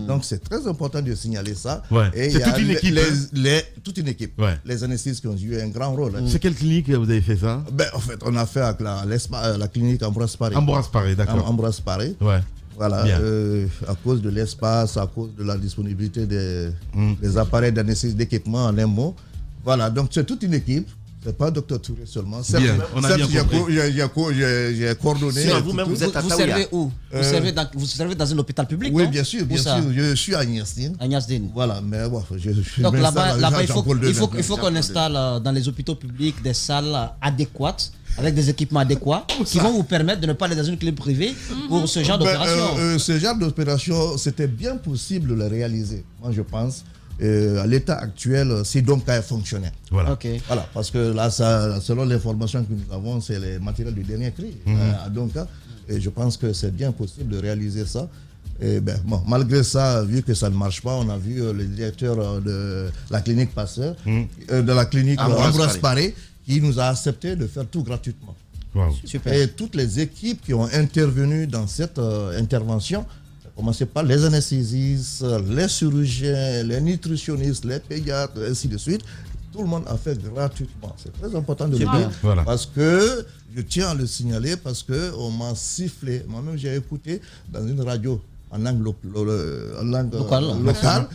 Donc c'est très important de signaler ça. Et c'est toute une équipe. Toute une équipe. Les anesthésistes qui ont joué un grand rôle. C'est quelle clinique vous avez fait ça? En fait, on a fait avec la clinique Ambroise Paré. Ambroise Paré, d'accord. Ambroise Paré. Voilà, à cause de l'espace, à cause de la disponibilité des appareils d'anesthésie, d'équipement, en un mot. Voilà, donc c'est toute une équipe. C'est pas Dr Touré seulement. Bien, on a bien compris. J'ai coordonné. Vous-même, vous êtes à Vous servez où vous servez dans un hôpital public? Oui, bien sûr. Je suis à Niasdine. Voilà, mais bon, donc là-bas, il faut qu'on installe dans les hôpitaux publics des salles adéquates, avec des équipements adéquats, qui vont vous permettre de ne pas aller dans une clinique privée pour ce genre d'opération. Ce genre d'opération, c'était bien possible de le réaliser, moi je pense. À l'état actuel, si donc elle fonctionnait. Voilà. Parce que là, selon l'information que nous avons, c'est les matériels du dernier cri. Donc, et je pense que c'est bien possible de réaliser ça. Et malgré ça, vu que ça ne marche pas, on a vu le directeur de la clinique Pasteur, de la clinique Ambroise Paré, qui nous a accepté de faire tout gratuitement. Super. Et toutes les équipes qui ont intervenu dans cette intervention, commencer par les anesthésistes, les chirurgiens, les nutritionnistes, les pédiatres, ainsi de suite. Tout le monde a fait gratuitement. C'est très important de le dire. Parce que, je tiens à le signaler, parce qu'on m'a sifflé. Moi-même, j'ai écouté dans une radio en langue locale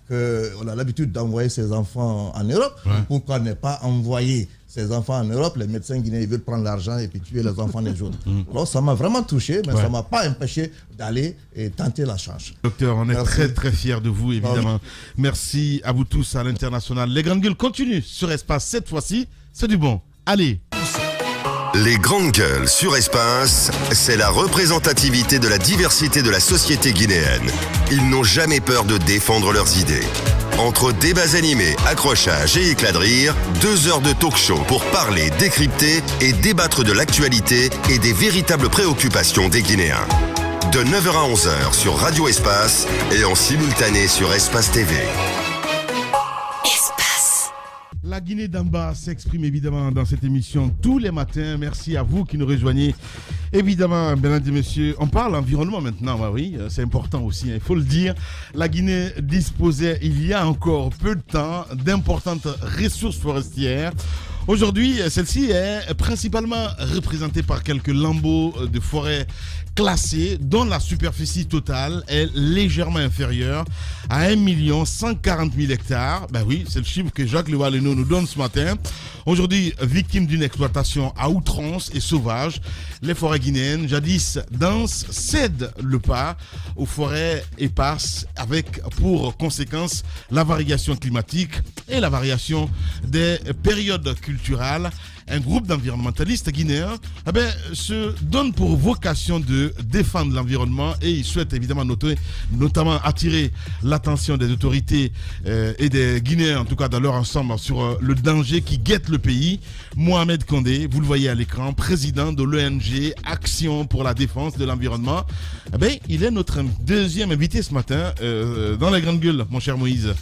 qu'on a l'habitude d'envoyer ses enfants en Europe. Pourquoi ne pas envoyer ces enfants en Europe? Les médecins guinéens veulent prendre l'argent et puis tuer les enfants des autres. Alors ça m'a vraiment touché, mais ça ne m'a pas empêché d'aller et tenter la chance. Docteur, on est très très fiers de vous, évidemment. Merci à vous tous à l'international. Les Grandes Gueules continuent sur Espace. Cette fois-ci, c'est du bon. Allez. Les Grandes Gueules sur Espace, c'est la représentativité de la diversité de la société guinéenne. Ils n'ont jamais peur de défendre leurs idées. Entre débats animés, accrochages et éclats de rire, 2 heures de talk-show pour parler, décrypter et débattre de l'actualité et des véritables préoccupations des Guinéens. De 9h à 11h sur Radio Espace et en simultané sur Espace TV. La Guinée d'en bas s'exprime évidemment dans cette émission tous les matins. Merci à vous qui nous rejoignez. Évidemment, mesdames et messieurs, on parle environnement maintenant. Bah oui, c'est important aussi, il faut le dire. La Guinée disposait il y a encore peu de temps d'importantes ressources forestières. Aujourd'hui, celle-ci est principalement représentée par quelques lambeaux de forêt classés dont la superficie totale est légèrement inférieure à 1 140 000 hectares. Ben oui, c'est le chiffre que Jacques Lewaleno nous donne ce matin. Aujourd'hui, victime d'une exploitation à outrance et sauvage, les forêts guinéennes, jadis denses, cèdent le pas aux forêts éparses avec pour conséquence la variation climatique et la variation des périodes culturelles. Un groupe d'environnementalistes guinéens se donne pour vocation de défendre l'environnement et il souhaite évidemment notamment attirer l'attention des autorités et des Guinéens, en tout cas dans leur ensemble, sur le danger qui guette le pays. Mohamed Condé, vous le voyez à l'écran, président de l'ONG Action pour la défense de l'environnement. Il est notre deuxième invité ce matin dans la grande gueule, mon cher Moïse.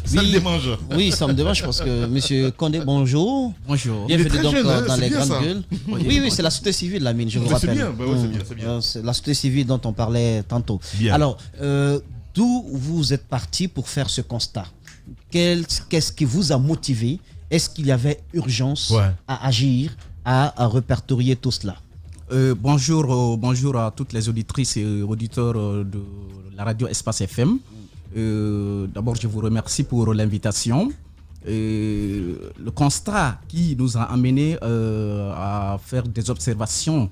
Ça me démange. Oui, ça me démange parce que M. Condé, bonjour. Bonjour. Bienvenue donc jeune, dans les grandes ça. gueules. Oui, c'est la société civile, la mine, je vous rappelle. C'est bien, c'est bien. C'est la société civile dont on parlait tantôt. Bien. Alors, d'où vous êtes parti pour faire ce constat? Qu'est-ce qui vous a motivé? Est-ce qu'il y avait urgence à agir, à répertorier tout cela? Bonjour à toutes les auditrices et auditeurs de la radio Espace FM. D'abord, je vous remercie pour l'invitation. Le constat qui nous a amené à faire des observations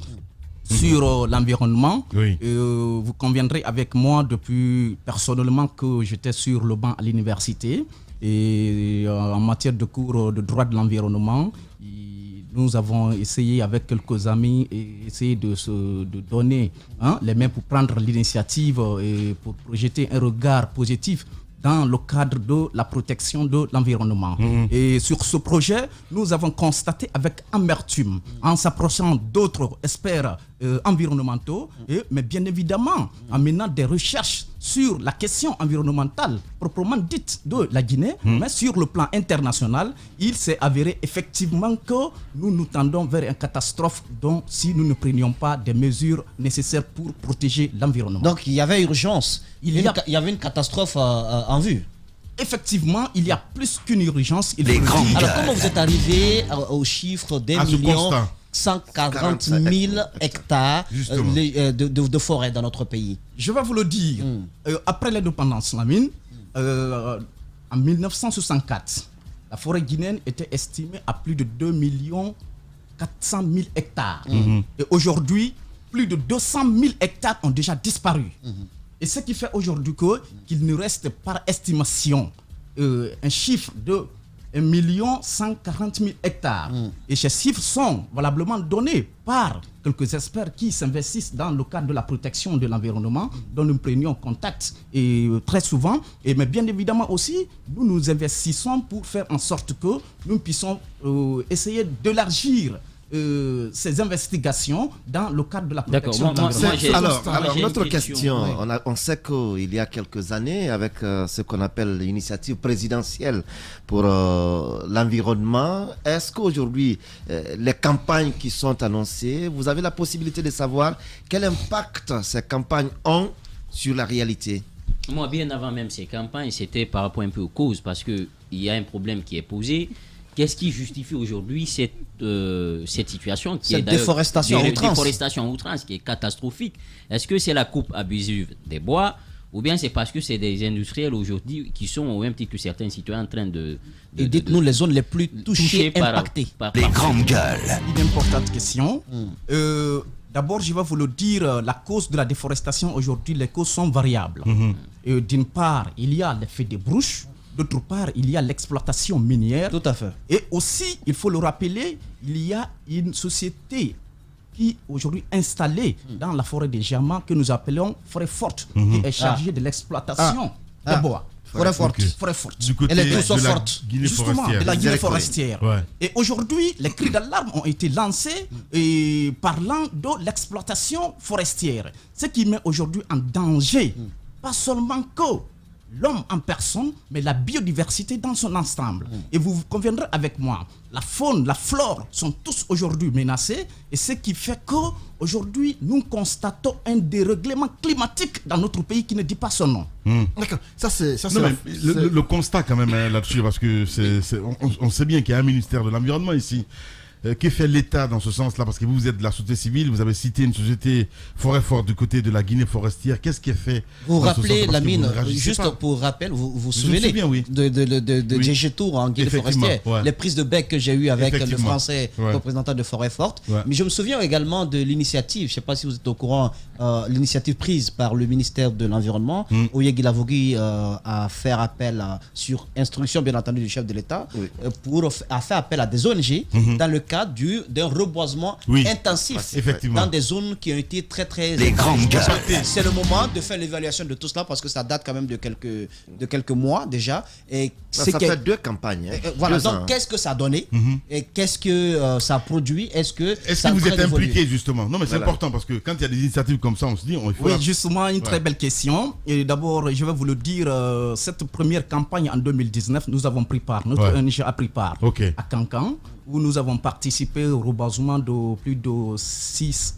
sur l'environnement, vous conviendrez avec moi depuis personnellement que j'étais sur le banc à l'université et en matière de cours de droit de l'environnement. Nous avons essayé avec quelques amis de donner les mains pour prendre l'initiative et pour projeter un regard positif dans le cadre de la protection de l'environnement. Et sur ce projet, nous avons constaté avec amertume, en s'approchant d'autres experts environnementaux, mais bien évidemment en menant des recherches sur la question environnementale proprement dite de la Guinée, mais sur le plan international, il s'est avéré effectivement que nous tendons vers une catastrophe dont si nous ne prenions pas des mesures nécessaires pour protéger l'environnement. Donc il y avait urgence, il y avait une catastrophe en vue. Effectivement, il y a plus qu'une urgence. Alors comment vous êtes arrivé au chiffre d'1 140 000 hectares de forêt dans notre pays? Je vais vous le dire. Après l'indépendance, en 1964, la forêt guinéenne était estimée à plus de 2 400 000 hectares. Et aujourd'hui, plus de 200 000 hectares ont déjà disparu. Et ce qui fait aujourd'hui qu'il nous reste par estimation un chiffre de 1 140 000 hectares. Et ces chiffres sont valablement donnés par quelques experts qui s'investissent dans le cadre de la protection de l'environnement, dont nous prenions contact très souvent. Mais bien évidemment aussi, nous nous investissons pour faire en sorte que nous puissions essayer d'élargir ces investigations dans le cadre de la protection de l'environnement. Alors notre question, on sait qu'il y a quelques années, avec ce qu'on appelle l'initiative présidentielle pour l'environnement, est-ce qu'aujourd'hui, les campagnes qui sont annoncées, vous avez la possibilité de savoir quel impact ces campagnes ont sur la réalité? Moi, bien avant même ces campagnes, c'était par rapport un peu aux causes, parce qu'il y a un problème qui est posé. Qu'est-ce qui justifie aujourd'hui cette situation qui est déforestation à outrance, qui est catastrophique? Est-ce que c'est la coupe abusive des bois, ou bien c'est parce que c'est des industriels aujourd'hui qui sont au même titre que certains citoyens en train de dites-nous les zones les plus touchées, impactées par les grandes gueules. Une importante question. D'abord, je vais vous le dire, la cause de la déforestation aujourd'hui, les causes sont variables. D'une part, il y a l'effet des brouches. D'autre part, il y a l'exploitation minière. Tout à fait. Et aussi, il faut le rappeler, il y a une société qui aujourd'hui installée dans la forêt des Diamants que nous appelons forêt forte, qui est chargée de l'exploitation des bois. Forêt forte. Forêt forte. Du côté et les causes sont de la fortes. Guinée Justement, forestière. de la Guinée forestière. Ouais. Et aujourd'hui, les cris d'alarme ont été lancés parlant de l'exploitation forestière. Ce qui met aujourd'hui en danger, pas seulement que l'homme en personne, mais la biodiversité dans son ensemble. Et vous conviendrez avec moi, la faune, la flore sont tous aujourd'hui menacés, et ce qui fait qu'aujourd'hui, nous constatons un dérèglement climatique dans notre pays qui ne dit pas son nom. D'accord. Le constat quand même là-dessus, parce que on sait bien qu'il y a un ministère de l'Environnement ici. Que fait l'État dans ce sens-là? Parce que vous êtes de la société civile, vous avez cité une société forêt forte du côté de la Guinée forestière. Qu'est-ce qui est fait? Vous vous rappelez, Lamine, juste pour rappel, vous vous souvenez de Djegetour en Guinée forestière, les prises de bec que j'ai eues avec le Français représentant de forêt forte. Mais je me souviens également de l'initiative, je ne sais pas si vous êtes au courant, l'initiative prise par le ministère de l'Environnement, Oye Guilavogui à faire appel sur instruction bien entendu du chef de l'État à faire appel à des ONG dans le cadre d'un reboisement intensif dans des zones qui ont été très les grandes gueules. C'est le moment de faire l'évaluation de tout cela parce que ça date quand même de quelques mois déjà. Et ça fait 2 campagnes. Voilà, donc qu'est-ce que ça a donné et qu'est-ce que ça a produit? Est-ce que vous êtes impliqué justement? Non mais c'est important parce que quand il y a des initiatives comme ça, on se dit il faut... Oui, justement, une très belle question. Et d'abord, je vais vous le dire, cette première campagne en 2019, nous avons pris part, notre ONG a pris part à Cancan, où nous avons participé au reboisement de plus de 6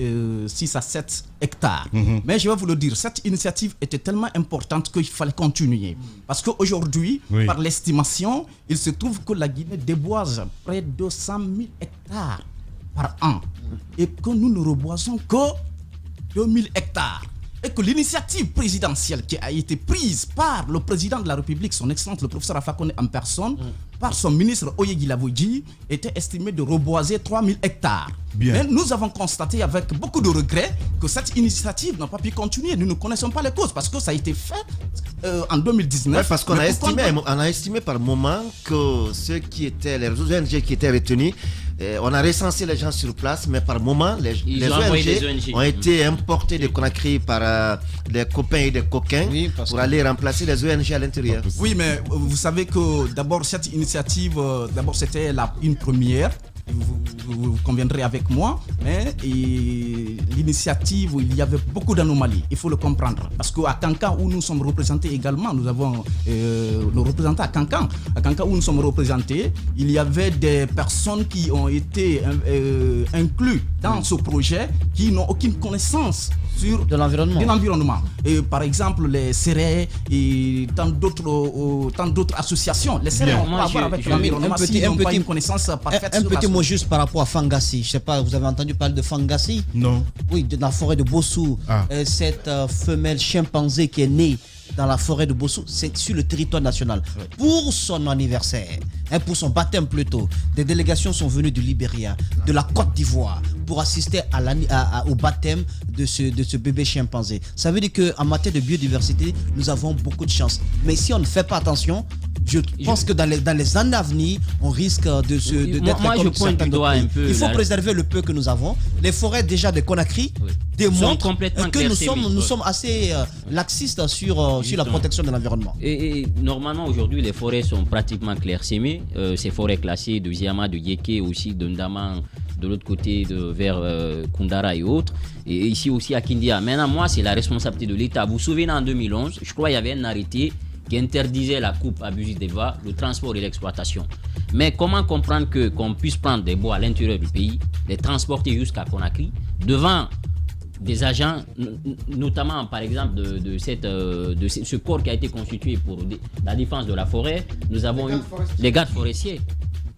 à 7 hectares. Mais je vais vous le dire, cette initiative était tellement importante qu'il fallait continuer. Parce qu'aujourd'hui, par l'estimation, il se trouve que la Guinée déboise près de 100 000 hectares par an. Et que nous ne reboisons que 2000 hectares. Et que l'initiative présidentielle qui a été prise par le président de la République, son excellence le professeur Alpha Condé en personne, par son ministre Oye Guilavogui, était estimée de reboiser 3000 hectares. Mais nous avons constaté avec beaucoup de regrets que cette initiative n'a pas pu continuer. Nous ne connaissons pas les causes parce que ça a été fait en 2019. Parce qu'on a estimé par moment que ceux qui étaient les ONG qui étaient retenus, on a recensé les gens sur place, mais par moment, les ONG ont été importés de Conakry par des copains et des coquins pour aller remplacer les ONG à l'intérieur. Oui, mais vous savez que d'abord, cette initiative, c'était une première. Vous conviendrez avec moi, mais l'initiative, il y avait beaucoup d'anomalies, il faut le comprendre. Parce qu'à Cancan, où nous sommes représentés également, nous avons nos représentants à Cancan. À Cancan, où nous sommes représentés, il y avait des personnes qui ont été incluses dans ce projet qui n'ont aucune connaissance de l'environnement. Et par exemple, les CERE et tant d'autres associations. Les CERE, on peut avoir avec l'environnement s'ils n'ont pas une connaissance parfaite. Un petit mot juste par rapport à Fangassi. Je ne sais pas, vous avez entendu parler de Fangassi? Non. Oui, de la forêt de Bossou. Cette femelle chimpanzé qui est née dans la forêt de Bossou, c'est sur le territoire national. Pour son anniversaire, pour son baptême plutôt, des délégations sont venues du Libéria, de la Côte d'Ivoire, pour assister au baptême de ce bébé chimpanzé. Ça veut dire qu'en matière de biodiversité, nous avons beaucoup de chance. Mais si on ne fait pas attention, je pense que dans les années à venir, on risque d'être comme certains d'autres pays. Il faut préserver le peu que nous avons. Les forêts déjà de Conakry démontrent que nous sommes assez laxistes sur la protection de l'environnement. Et normalement, aujourd'hui, les forêts sont pratiquement clairsemées. Ces forêts classées de Ziama, de Yeke, aussi de Ndaman, de l'autre côté vers Koundara et autres. Et ici aussi à Kindia. Maintenant, moi, c'est la responsabilité de l'État. Vous vous souvenez, en 2011, je crois qu'il y avait un arrêté qui interdisait la coupe abusive des bois, le transport et l'exploitation. Mais comment comprendre qu'on puisse prendre des bois à l'intérieur du pays, les transporter jusqu'à Conakry, devant des agents, notamment par exemple de ce corps qui a été constitué pour la défense de la forêt, nous avons eu les gardes forestiers.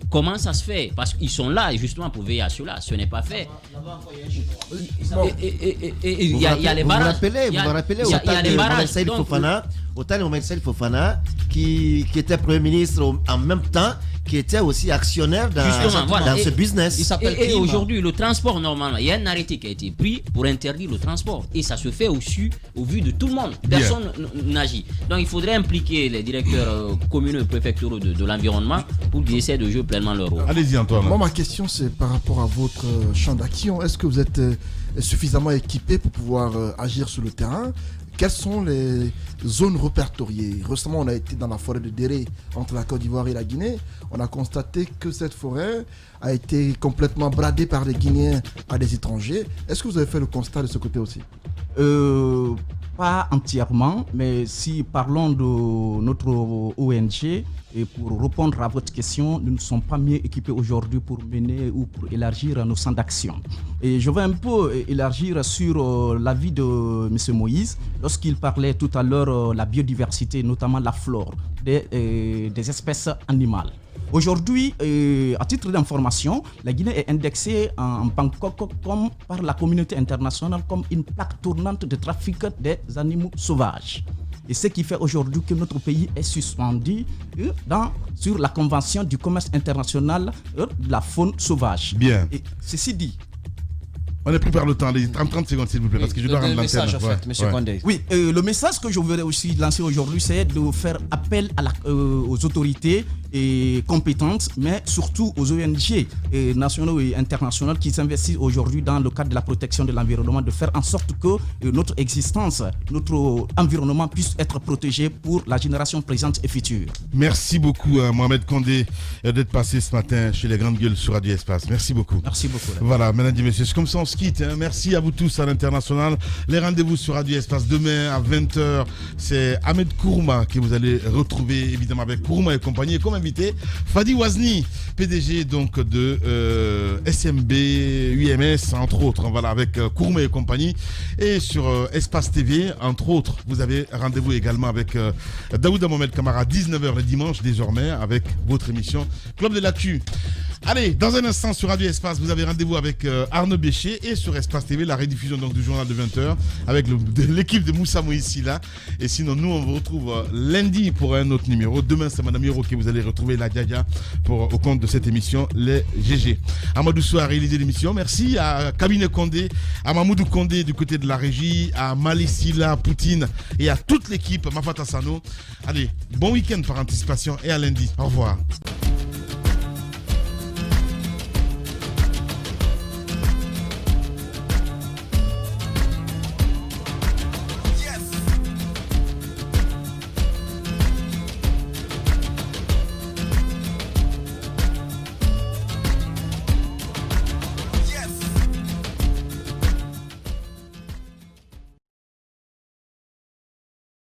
Comment ça se fait? Parce qu'ils sont là justement pour veiller à cela. Ce n'est pas fait. Il y a les barrages. Vous vous rappelez Otal Mohamed Saïd Fofana qui était Premier ministre en même temps, qui était aussi actionnaire dans ce business. Et aujourd'hui, le transport, normalement, il y a un arrêté qui a été pris pour interdire le transport. Et ça se fait au vu de tout le monde. Personne n'agit. Donc il faudrait impliquer les directeurs communaux et préfectoraux de l'environnement pour qu'ils essaient de jouer pleinement leur rôle. Allez-y, Antoine. Moi, ma question, c'est par rapport à votre champ d'action. Est-ce que vous êtes suffisamment équipé pour pouvoir agir sur le terrain? Quelles sont les zones répertoriées? Récemment, on a été dans la forêt de Déré, entre la Côte d'Ivoire et la Guinée. On a constaté que cette forêt a été complètement bradée par les Guinéens à des étrangers. Est-ce que vous avez fait le constat de ce côté aussi? pas entièrement, mais si parlons de notre ONG, et pour répondre à votre question, nous ne sommes pas mieux équipés aujourd'hui pour mener ou pour élargir nos centres d'action. Et je vais un peu élargir sur l'avis de M. Moïse, lorsqu'il parlait tout à l'heure de la biodiversité, notamment la flore, des espèces animales. Aujourd'hui, à titre d'information, la Guinée est indexée en Bangkok par la communauté internationale comme une plaque tournante de trafic des animaux sauvages. Et ce qui fait aujourd'hui que notre pays est suspendu sur la Convention du commerce international de la faune sauvage. Bien. Et ceci dit, on est pris par le temps, les 30 secondes s'il vous plaît, parce que je dois rendre l'antenne. Message en fait, monsieur Condé. Oui, le message que je voudrais aussi lancer aujourd'hui, c'est de faire appel aux autorités compétentes, mais surtout aux ONG nationaux et internationaux qui s'investissent aujourd'hui dans le cadre de la protection de l'environnement, de faire en sorte que notre existence, notre environnement puisse être protégé pour la génération présente et future. Merci beaucoup Mohamed Condé d'être passé ce matin chez les Grandes Gueules sur Radio Espace. Merci beaucoup. Merci beaucoup. Voilà, mesdames et messieurs, c'est comme ça on se quitte. Merci à vous tous à l'international. Les rendez-vous sur Radio Espace demain à 20h. C'est Ahmed Kourouma que vous allez retrouver évidemment avec Kourouma et compagnie. Et comme invité, Fadi Ouazni, PDG donc de SMB, UMS entre autres. Voilà, avec Kourouma et compagnie. Et sur Espace TV, entre autres, vous avez rendez-vous également avec Daouda Mohamed Kamara, 19h le dimanche désormais, avec votre émission Club de l'actu. Allez, dans un instant sur Radio Espace, vous avez rendez-vous avec Arnaud Bécher et sur Espace TV, la rediffusion donc du journal de 20h avec l'équipe de Moussa Moïse là. Et sinon, nous, on vous retrouve lundi pour un autre numéro. Demain, c'est Madame Yoro que vous allez retrouver la Diadia au compte de cette émission, les GG. Amadou Sow a réalisé l'émission. Merci à Kabine Condé, à Mamoudou Condé du côté de la régie, à Malissila Poutine et à toute l'équipe Mafata Sano. Allez, bon week-end par anticipation et à lundi. Au revoir.